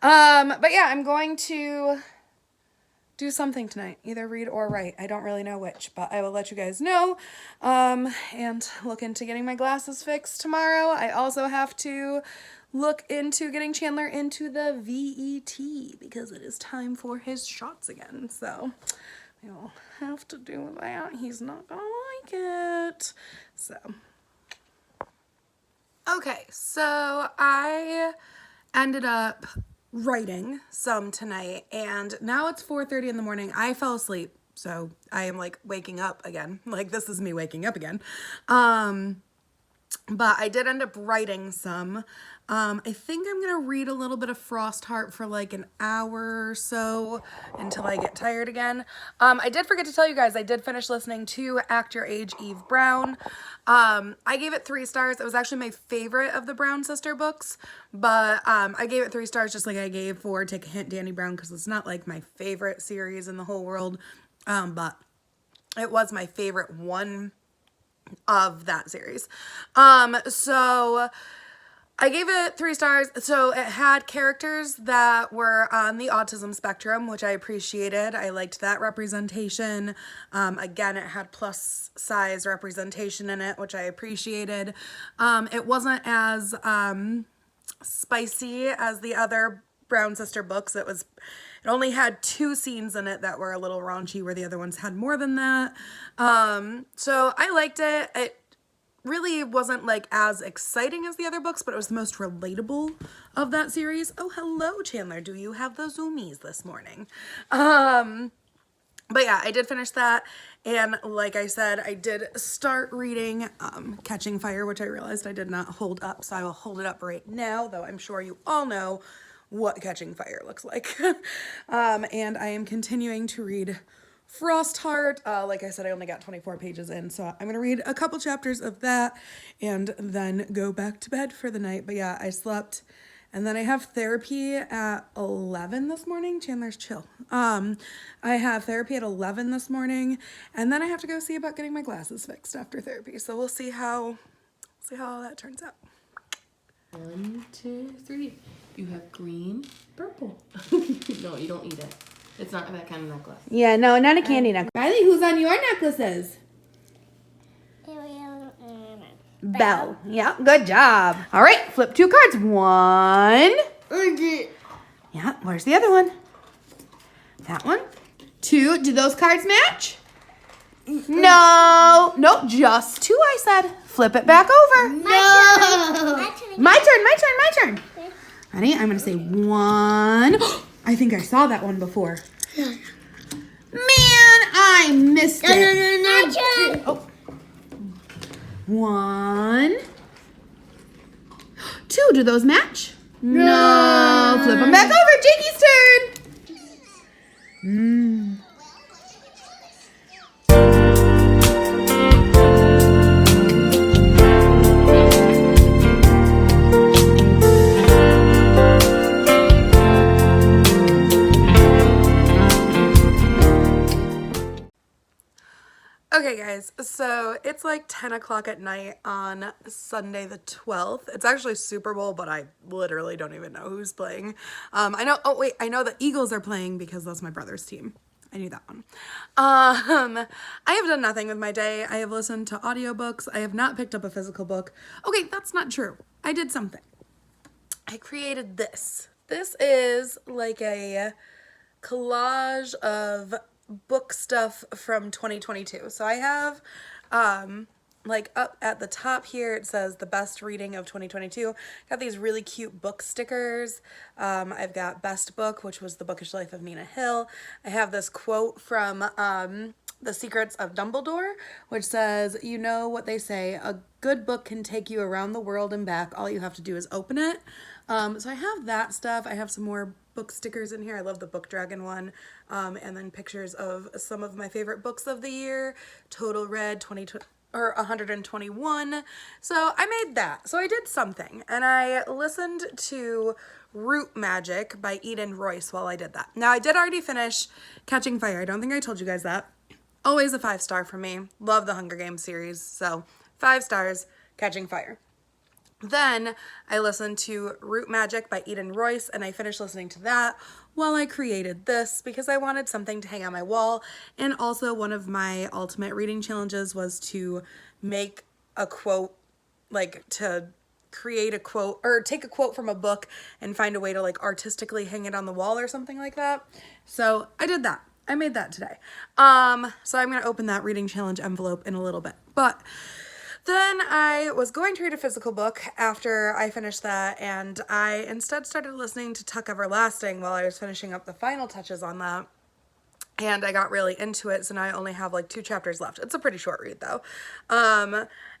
but yeah, I'm going to do something tonight, either read or write. I don't really know which, but I will let you guys know. And look into getting my glasses fixed tomorrow. I also have to look into getting Chandler into the VET because it is time for his shots again. So we'll have to do that. He's not gonna like it. So, okay, so I ended up writing some tonight and now it's 4:30 in the morning. I fell asleep, so I am like waking up again. Like this is me waking up again. But I did end up writing some. I think I'm going to read a little bit of Frost Heart for like an hour or so until I get tired again. I did forget to tell you guys, I did finish listening to Act Your Age, Eve Brown. I gave it 3 stars. It was actually my favorite of the Brown sister books, but I gave it 3 stars just like I gave for Take a Hint, Dani Brown, because it's not like my favorite series in the whole world, but it was my favorite one of that series. So I gave it 3 stars. So it had characters that were on the autism spectrum, which I appreciated. I liked that representation. Again, it had plus size representation in it, which I appreciated. It wasn't as spicy as the other Brown sister books. It only had 2 scenes in it that were a little raunchy, where the other ones had more than that. So I liked it. It really wasn't like as exciting as the other books, but it was the most relatable of that series. Oh, hello, Chandler. Do you have the zoomies this morning? But yeah, I did finish that. And like I said, I did start reading Catching Fire, which I realized I did not hold up. So I will hold it up right now, though I'm sure you all know what Catching Fire looks like. And I am continuing to read Frost Heart. Like I said, I only got 24 pages in, so I'm gonna read a couple chapters of that and then go back to bed for the night. But yeah, I slept, and then I have therapy at 11 this morning. Chandler's chill. I have therapy at 11 this morning, and then I have to go see about getting my glasses fixed after therapy. So we'll see how all that turns out. 1, 2, 3. You have green, purple. No, you don't eat it. It's not that kind of necklace. Yeah, no, not a candy necklace. Riley, who's on your necklaces? Belle. Yeah, good job. All right, flip 2 cards. 1. Yeah, where's the other one? That one. 2. Do those cards match? No. Nope, just 2, I said. Flip it back over. No. My turn. Ready? I'm going to say 1. I think I saw that one before. Man, I missed it. No. Oh. 1. 2. Do those match? No. Flip them back over. Jakey's turn. Okay guys, so it's like 10 o'clock at night on Sunday the 12th. It's actually Super Bowl, but I literally don't even know who's playing. I know the Eagles are playing because that's my brother's team. I knew that one. I have done nothing with my day. I have listened to audiobooks. I have not picked up a physical book. Okay, that's not true. I did something. I created this. This is like a collage of book stuff from 2022. So I have like up at the top here it says the best reading of 2022. Got these really cute book stickers. I've got best book, which was The Bookish Life of Nina Hill. I have this quote from The Secrets of Dumbledore, which says, you know what they say, a good book can take you around the world and back. All you have to do is open it. So I have that stuff. I have some more book stickers in here. I love the Book Dragon one. And then pictures of some of my favorite books of the year. Total Read 121. So I made that. So I did something. And I listened to Root Magic by Eden Royce while I did that. Now I did already finish Catching Fire. I don't think I told you guys that. Always a 5-star for me. Love the Hunger Games series. So 5 stars, Catching Fire. Then I listened to Root Magic by Eden Royce, and I finished listening to that while I created this because I wanted something to hang on my wall. And also one of my ultimate reading challenges was to make a quote, like to create a quote or take a quote from a book and find a way to like artistically hang it on the wall or something like that. So I did that. I made that today. So I'm going to open that reading challenge envelope in a little bit. But then I was going to read a physical book after I finished that, and I instead started listening to Tuck Everlasting while I was finishing up the final touches on that. And I got really into it, so now I only have like 2 chapters left. It's a pretty short read though.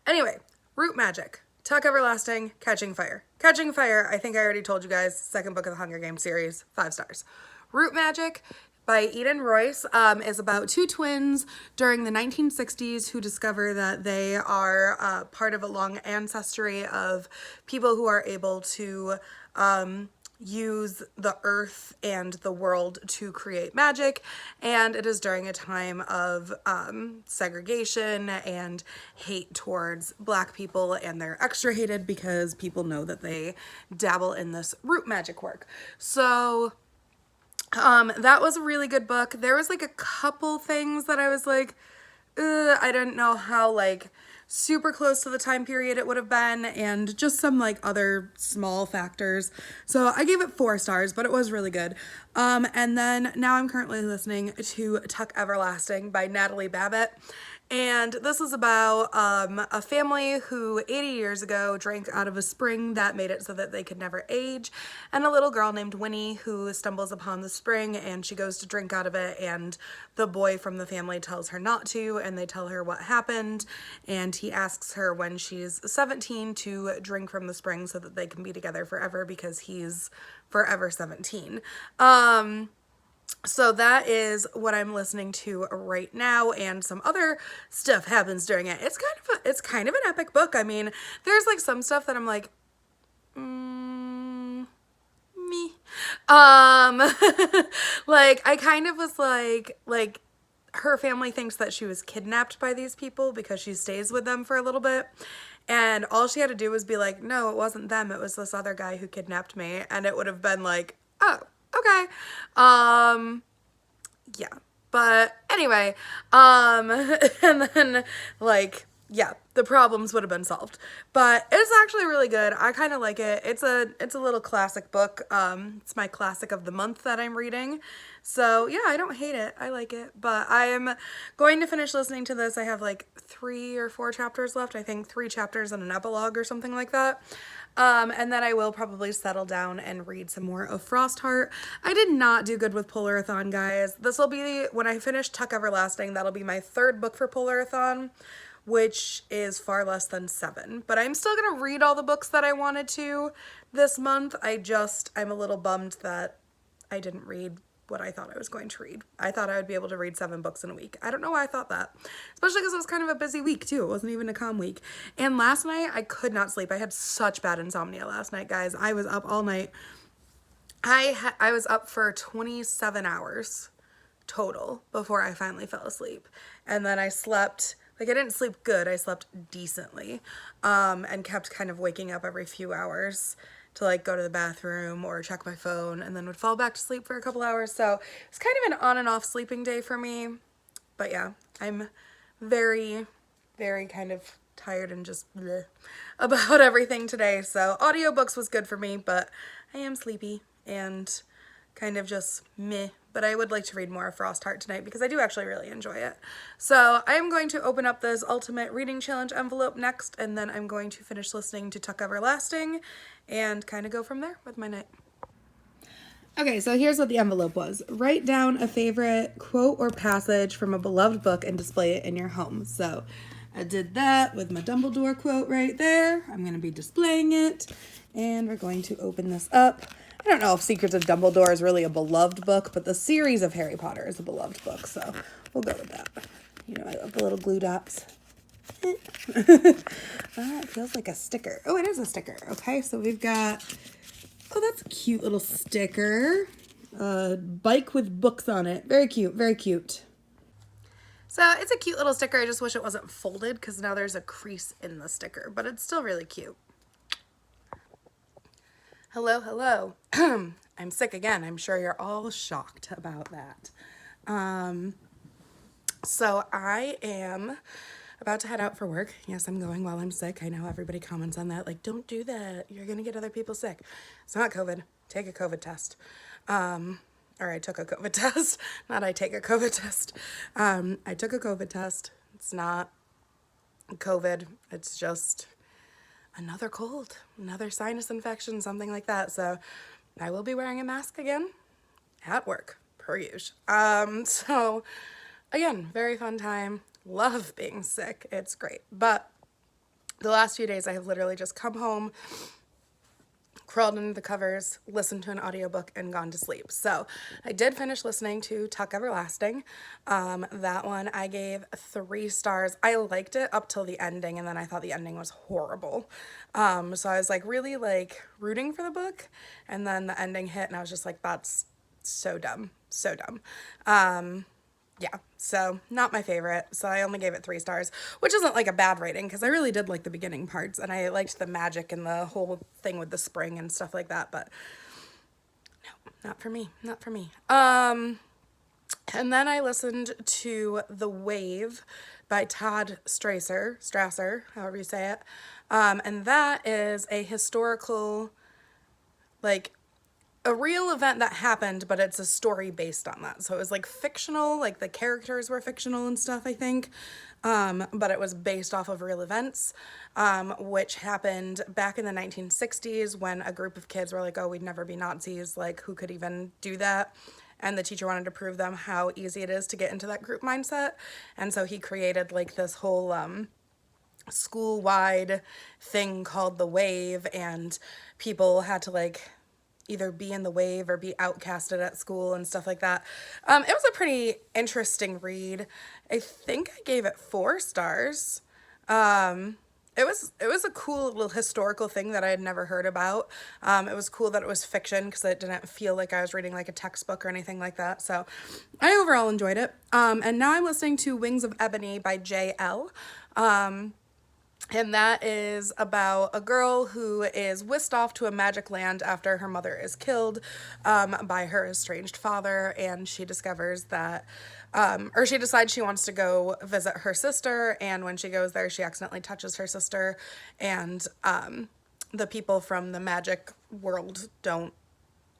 Anyway, Root Magic, Tuck Everlasting, Catching Fire. Catching Fire, I think I already told you guys, 2nd book of the Hunger Games series, 5 stars. Root Magic by Eden Royce is about 2 twins during the 1960s who discover that they are part of a long ancestry of people who are able to use the earth and the world to create magic, and it is during a time of segregation and hate towards Black people, and they're extra hated because people know that they dabble in this root magic work. So that was a really good book. There was like a couple things that I was like, I didn't know how like super close to the time period it would have been, and just some like other small factors. So I gave it 4 stars, but it was really good. And then now I'm currently listening to Tuck Everlasting by Natalie Babbitt. And this is about a family who 80 years ago drank out of a spring that made it so that they could never age, and a little girl named Winnie who stumbles upon the spring and she goes to drink out of it, and the boy from the family tells her not to, and they tell her what happened, and he asks her when she's 17 to drink from the spring so that they can be together forever because he's forever 17. So that is what I'm listening to right now, and some other stuff happens during it. It's kind of an epic book. I mean, there's like some stuff that I'm like, me. Um, like I kind of was like her family thinks that she was kidnapped by these people because she stays with them for a little bit. And all she had to do was be like, no, it wasn't them. It was this other guy who kidnapped me. And it would have been like, oh, okay. Yeah. But anyway, and then like, yeah, the problems would have been solved. But it's actually really good. I kind of like it. It's a little classic book. It's my classic of the month that I'm reading. So yeah, I don't hate it. I like it. But I am going to finish listening to this. I have like 3 or 4 chapters left. I think 3 chapters and an epilogue or something like that. And then I will probably settle down and read some more of Frostheart. I did not do good with Polarathon, guys. This will be, when I finish Tuck Everlasting, that'll be my 3rd book for Polarathon, which is far less than 7. But I'm still going to read all the books that I wanted to this month. I'm a little bummed that I didn't read what I thought I was going to read. I thought I would be able to read 7 books in a week. I don't know why I thought that. Especially because it was kind of a busy week too. It wasn't even a calm week. And last night I could not sleep. I had such bad insomnia last night, guys. I was up all night. I was up for 27 hours total before I finally fell asleep. And then I slept, like I didn't sleep good, I slept decently, and kept kind of waking up every few hours to like go to the bathroom or check my phone, and then would fall back to sleep for a couple hours. So it's kind of an on and off sleeping day for me. But yeah, I'm very, very kind of tired and just bleh about everything today. So audiobooks was good for me, but I am sleepy and kind of just meh. But I would like to read more of Frostheart tonight because I do actually really enjoy it. So I'm going to open up this Ultimate Reading Challenge envelope next, and then I'm going to finish listening to Tuck Everlasting and kind of go from there with my night. Okay, so here's what the envelope was. Write down a favorite quote or passage from a beloved book and display it in your home. So I did that with my Dumbledore quote right there. I'm going to be displaying it, and we're going to open this up. I don't know if Secrets of Dumbledore is really a beloved book, but the series of Harry Potter is a beloved book, so we'll go with that. You know, I love the little glue dots. It feels like a sticker. Oh, it is a sticker. Okay, so we've got, oh, that's a cute little sticker. Bike with books on it. Very cute, very cute. So it's a cute little sticker. I just wish it wasn't folded because now there's a crease in the sticker, but it's still really cute. Hello, hello. I'm sick again. I'm sure you're all shocked about that. So I am about to head out for work. Yes, I'm going while I'm sick. I know everybody comments on that. Like, don't do that. You're going to get other people sick. It's not COVID. Take a COVID test. Or I took a COVID test. Not I take a COVID test. I took a COVID test. It's not COVID. It's just another cold, another sinus infection, something like that. So I will be wearing a mask again at work, per usual. So again, very fun time. Love being sick. It's great. But the last few days I have literally just come home, crawled into the covers, listened to an audiobook, and gone to sleep. So I did finish listening to Tuck Everlasting. That one I gave 3 stars. I liked it up till the ending, and then I thought the ending was horrible. So I was like really like rooting for the book, and then the ending hit, and I was just like, that's so dumb, so dumb. Yeah, so not my favorite. So I only gave it 3 stars, which isn't like a bad rating because I really did like the beginning parts and I liked the magic and the whole thing with the spring and stuff like that. But no, not for me, not for me. And then I listened to The Wave by Todd Strasser, however you say it. And that is a historical, like, a real event that happened, but it's a story based on that. So it was like fictional, like the characters were fictional and stuff, I think. But it was based off of real events, which happened back in the 1960s when a group of kids were like, oh, we'd never be Nazis. Like, who could even do that? And the teacher wanted to prove them how easy it is to get into that group mindset. And so he created like this whole school-wide thing called The Wave, and people had to like either be in the wave or be outcasted at school and stuff like that. It was a pretty interesting read. I think I gave it 4 stars. It was a cool little historical thing that I had never heard about. It was cool that it was fiction because it didn't feel like I was reading like a textbook or anything like that. So I overall enjoyed it. And now I'm listening to Wings of Ebony by J.L. And that is about a girl who is whisked off to a magic land after her mother is killed by her estranged father. And she discovers that, or she decides she wants to go visit her sister. And when she goes there, she accidentally touches her sister. And the people from the magic world don't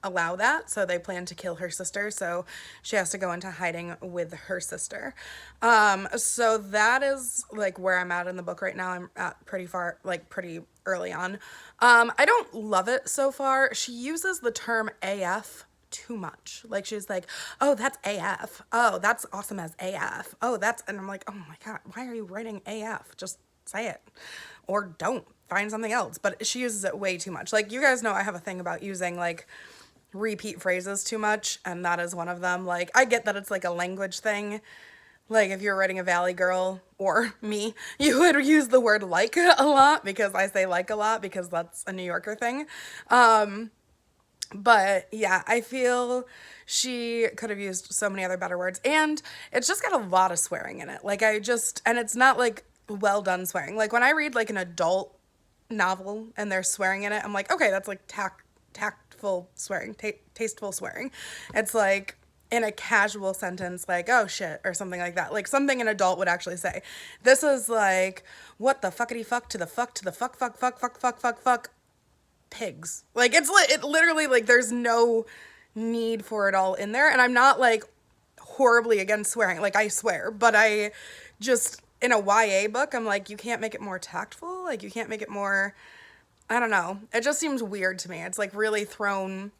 allow that, so they plan to kill her sister, so she has to go into hiding with her sister. So that is like where I'm at in the book right now. I'm at pretty far, like pretty early on. I don't love it so far. She uses the term AF too much. Like she's like, oh, that's AF. Oh, that's awesome as AF. Oh, that's, and I'm like, oh my God, why are you writing AF? Just say it. Or don't. Find something else. But she uses it way too much. Like, you guys know I have a thing about using like repeat phrases too much, and that is one of them. Like, I get that it's like a language thing. Like, if you're writing a Valley Girl, or me, you would use the word like a lot, because I say like a lot because that's a New Yorker thing. But yeah, I feel she could have used so many other better words, and it's just got a lot of swearing in it. Like, and it's not like well done swearing. Like, when I read like an adult novel and they're swearing in it, I'm like, okay, that's like tactful swearing, tasteful swearing. It's like in a casual sentence, like, oh shit, or something like that. Like something an adult would actually say. This is like, what the fuckity fuck to the fuck to the fuck fuck fuck fuck fuck fuck fuck pigs. Like, it literally, like, there's no need for it all in there. And I'm not like horribly against swearing. Like, I swear, but I just, in a YA book, I'm like, you can't make it more tactful. Like, you can't make it more, I don't know. It just seems weird to me. It's like really thrown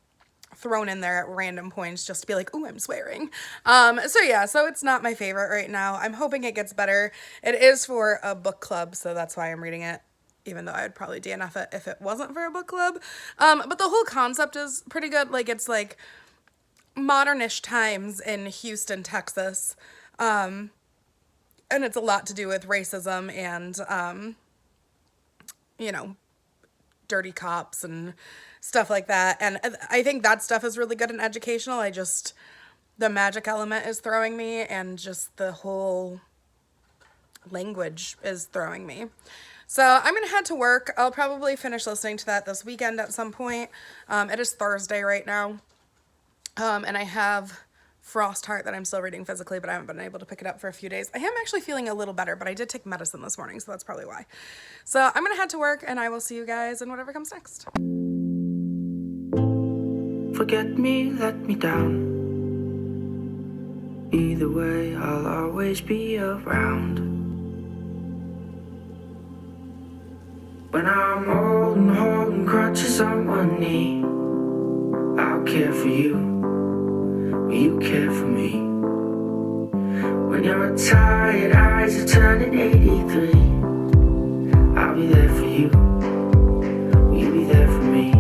in there at random points just to be like, oh, I'm swearing. So yeah, so it's not my favorite right now. I'm hoping it gets better. It is for a book club, so that's why I'm reading it, even though I'd probably DNF it if it wasn't for a book club. But the whole concept is pretty good. Like, it's like modern-ish times in Houston, Texas. And it's a lot to do with racism and, you know, dirty cops and stuff like that. And I think that stuff is really good and educational. The magic element is throwing me, and just the whole language is throwing me. So I'm going to head to work. I'll probably finish listening to that this weekend at some point. It is Thursday right now. And I have Frost Heart that I'm still reading physically, but I haven't been able to pick it up for a few days. I am actually feeling a little better, but I did take medicine this morning, so that's probably why. So I'm going to head to work, and I will see you guys in whatever comes next. Forget me, let me down. Either way, I'll always be around. When I'm old and holding crutches on one knee, I'll care for you, will you care for me? When your tired eyes are turning 83, I'll be there for you, will you be there for me?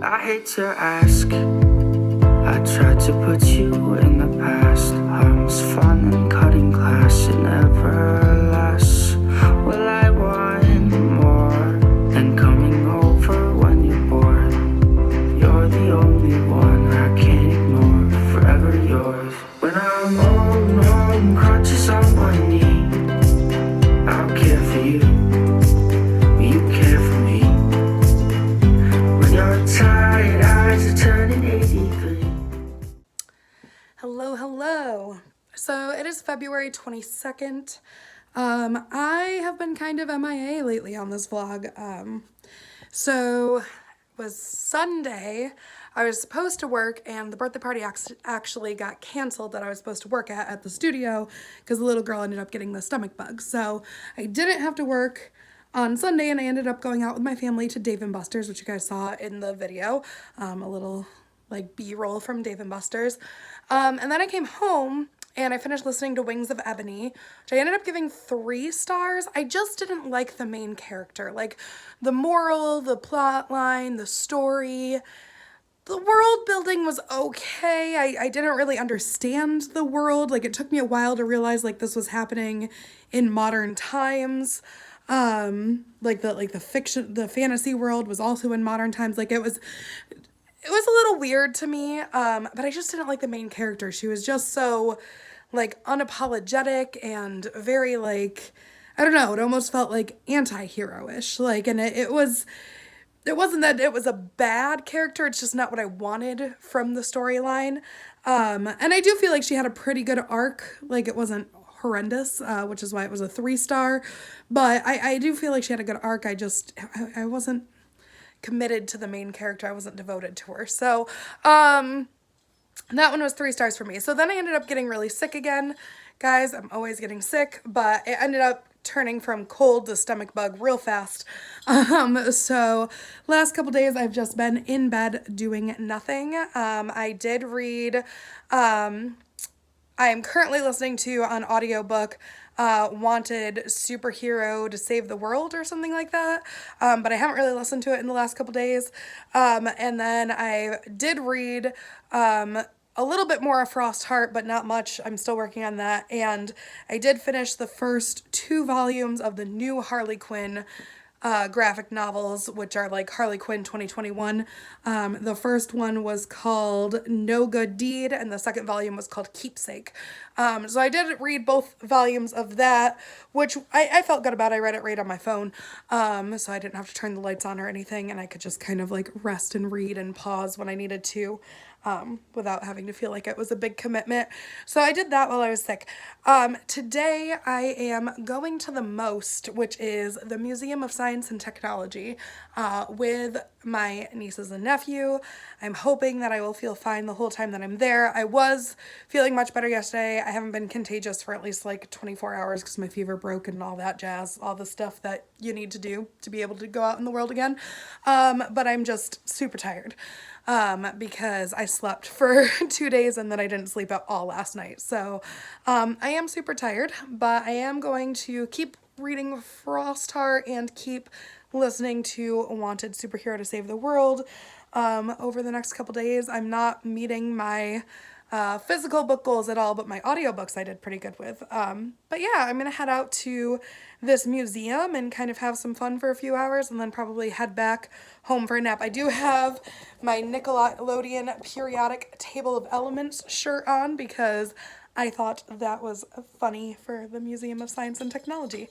I hate to ask, I tried to put you in the past. Harm's fun and cutting class, it never lasts. Well, I want more than coming over when you're bored. You're the only one I can't ignore, forever yours. When I'm old and holding crutches on one knee, I'll care for you, will you care for me? When your tired eyes are turning 83. Hello. So it is February 22nd. I have been kind of MIA lately on this vlog. So it was Sunday. I was supposed to work, and the birthday party actually got canceled that I was supposed to work at the studio because the little girl ended up getting the stomach bug. So I didn't have to work on Sunday, and I ended up going out with my family to Dave & Buster's, which you guys saw in the video. A little like B-roll from Dave & Buster's. And then I came home, and I finished listening to Wings of Ebony, which I ended up giving 3 stars. I just didn't like the main character. Like, the moral, the plot line, the story, the world building was okay. I didn't really understand the world. Like, it took me a while to realize, like, this was happening in modern times. The fantasy world was also in modern times. Like, it was a little weird to me, but I just didn't like the main character. She was just so, like, unapologetic and very, like, I don't know, it almost felt, like, anti-hero-ish. Like, and it wasn't that it was a bad character, it's just not what I wanted from the storyline. And I do feel like she had a pretty good arc. Like, it wasn't horrendous, which is why it was a 3-star. But I do feel like she had a good arc. I wasn't committed to the main character. I wasn't devoted to her. So, that one was 3 stars for me. So then I ended up getting really sick again. Guys, I'm always getting sick, but it ended up turning from cold to stomach bug real fast. So last couple days I've just been in bed doing nothing. I did read, I am currently listening to an audiobook, Wanted Superhero to Save the World or something like that. But I haven't really listened to it in the last couple days. And then I did read, a little bit more of Frost Heart, but not much. I'm still working on that. And I did finish the first 2 volumes of the new Harley Quinn graphic novels, which are like Harley Quinn 2021. The first one was called No Good Deed, and the second volume was called Keepsake. So I did read both volumes of that, which I felt good about. I read it right on my phone, so I didn't have to turn the lights on or anything, and I could just kind of like rest and read and pause when I needed to. Without having to feel like it was a big commitment. So I did that while I was sick. Today I am going to the MOST, which is the Museum of Science and Technology, with my nieces and nephew. I'm hoping that I will feel fine the whole time that I'm there. I was feeling much better yesterday. I haven't been contagious for at least like 24 hours because my fever broke and all that jazz, all the stuff that you need to do to be able to go out in the world again. But I'm just super tired. Because I slept for 2 days and then I didn't sleep at all last night. So, I am super tired, but I am going to keep reading Frost Heart and keep listening to Wanted Superhero to Save the World, over the next couple days. I'm not meeting my physical book goals at all, but my audiobooks I did pretty good with. But yeah, I'm gonna head out to this museum and kind of have some fun for a few hours and then probably head back home for a nap. I do have my Nickelodeon periodic Table of Elements shirt on because I thought that was funny for the Museum of Science and Technology.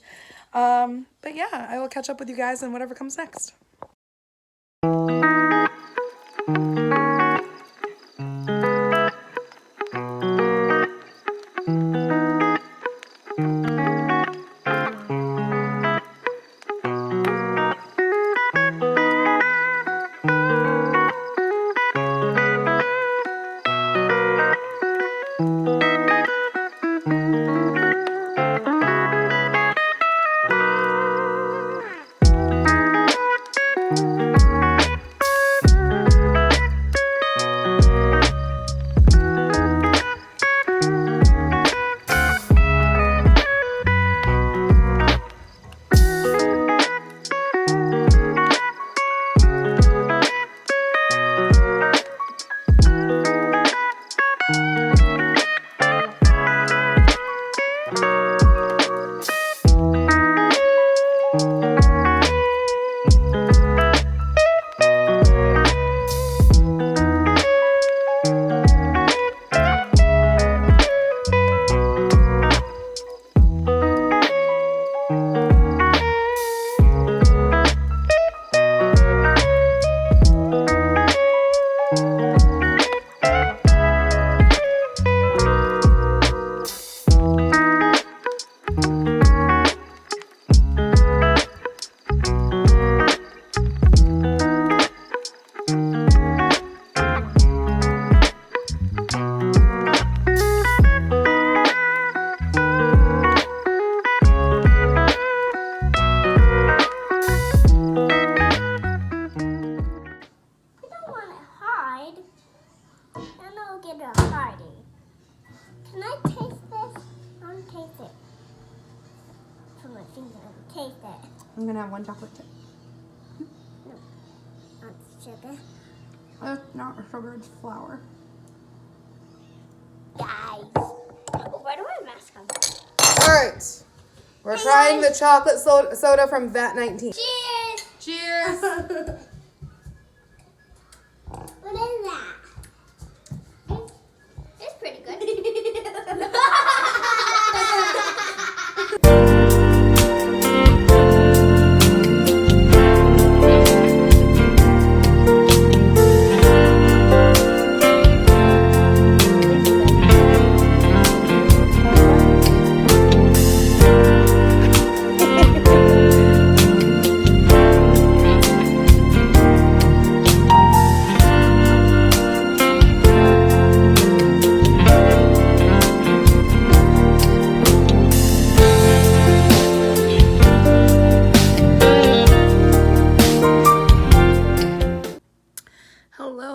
But yeah, I will catch up with you guys in whatever comes next. Get a party. Can I taste Taste it. I'm gonna have one chocolate chip. That's sugar. It's not sugar, it's flour. Guys. Why do I mask on? Alright. We're trying the chocolate soda from Vat 19. Cheers! Cheers! What is that? It's pretty good.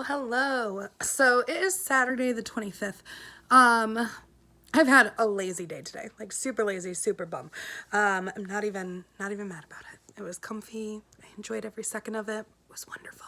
Hello. So it is Saturday the 25th. I've had a lazy day today, like super lazy, super bum. I'm not even mad about it. It was comfy. I enjoyed every second of it. It was wonderful.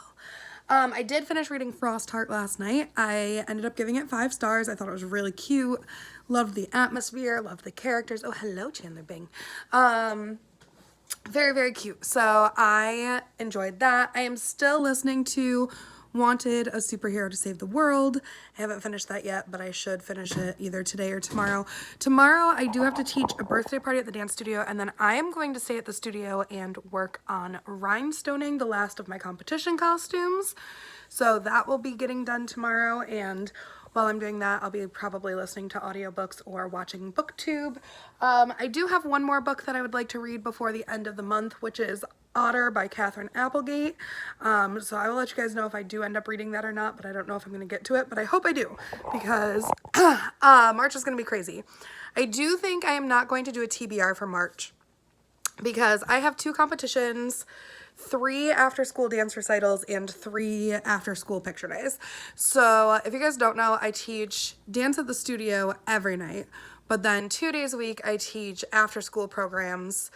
I did finish reading Frost Heart last night. I ended up giving it 5 stars. I thought it was really cute. Loved the atmosphere, loved the characters. Oh, hello, Chandler Bing. Very, very cute. So I enjoyed that. I am still listening to Wanted, a Superhero to Save the World. I haven't finished that yet, but I should finish it either today or tomorrow. Tomorrow, I do have to teach a birthday party at the dance studio, and then I am going to stay at the studio and work on rhinestoning the last of my competition costumes. So that will be getting done tomorrow, and while I'm doing that, I'll be probably listening to audiobooks or watching BookTube. I do have one more book that I would like to read before the end of the month, which is Otter by Catherine Applegate. So I will let you guys know if I do end up reading that or not, but I don't know if I'm going to get to it, but I hope I do, because March is going to be crazy. I do think I am not going to do a TBR for March, because I have 2 competitions, 3 after-school dance recitals, and 3 after-school picture days. So if you guys don't know, I teach dance at the studio every night, but then 2 days a week I teach after-school programs,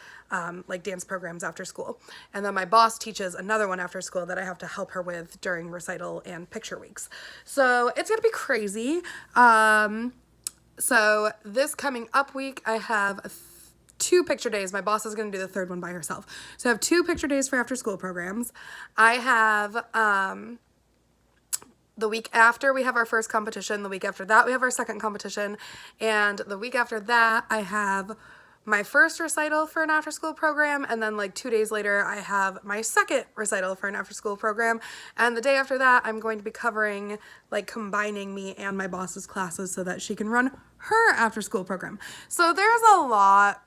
like dance programs after school. And then my boss teaches another one after school that I have to help her with during recital and picture weeks. So it's gonna be crazy. So this coming up week, I have 2 picture days. My boss is going to do the 3rd one by herself. So I have 2 picture days for after school programs. I have, the week after we have our first competition. The week after that, we have our second competition. And the week after that, I have my first recital for an after school program. And then like 2 days later, I have my second recital for an after school program. And the day after that, I'm going to be covering, like combining me and my boss's classes so that she can run her after school program. So there's a lot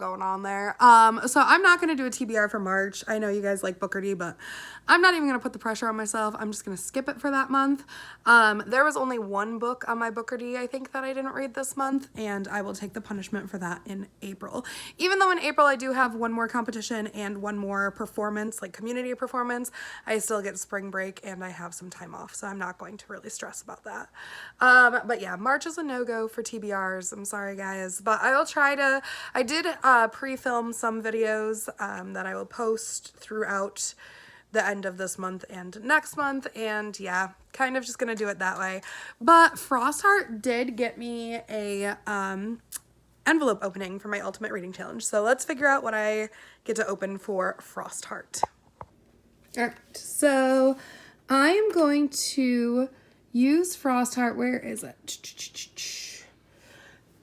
going on there. So I'm not going to do a TBR for March. I know you guys like Booker D, but I'm not even going to put the pressure on myself. I'm just going to skip it for that month. There was only 1 book on my Booker D, I think, that I didn't read this month, and I will take the punishment for that in April. Even though in April I do have 1 more competition and 1 more performance, like community performance, I still get spring break and I have some time off, so I'm not going to really stress about that. But yeah, March is a no-go for TBRs. I'm sorry, guys, but I will try to. I did pre-film some videos that I will post throughout the end of this month and next month, and yeah, kind of just gonna do it that way. But Frostheart did get me a envelope opening for my Ultimate Reading Challenge, so let's figure out what I get to open for Frostheart. Alright, so I am going to use Frostheart. Where is it?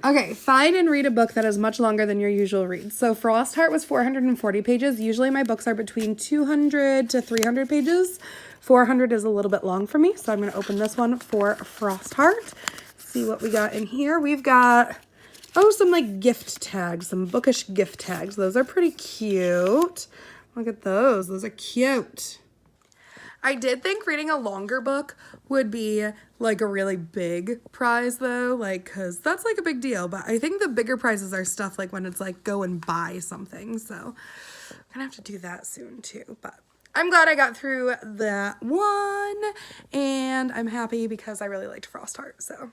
Okay, find and read a book that is much longer than your usual read. So Frostheart was 440 pages. Usually my books are between 200 to 300 pages. 400 is a little bit long for me, so I'm going to open this one for Frostheart. See what we got in here. We've got, some like gift tags, some bookish gift tags. Those are pretty cute. Look at those. Those are cute. I did think reading a longer book would be like a really big prize though, like, cause that's like a big deal, but I think the bigger prizes are stuff like when it's like go and buy something, so I'm gonna have to do that soon too, but I'm glad I got through that one, and I'm happy because I really liked Frostheart, so.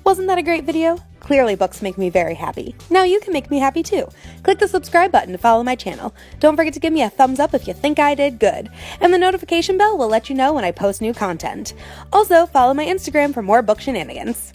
Wasn't that a great video? Clearly books make me very happy. Now you can make me happy too. Click the subscribe button to follow my channel. Don't forget to give me a thumbs up if you think I did good. And the notification bell will let you know when I post new content. Also, follow my Instagram for more book shenanigans.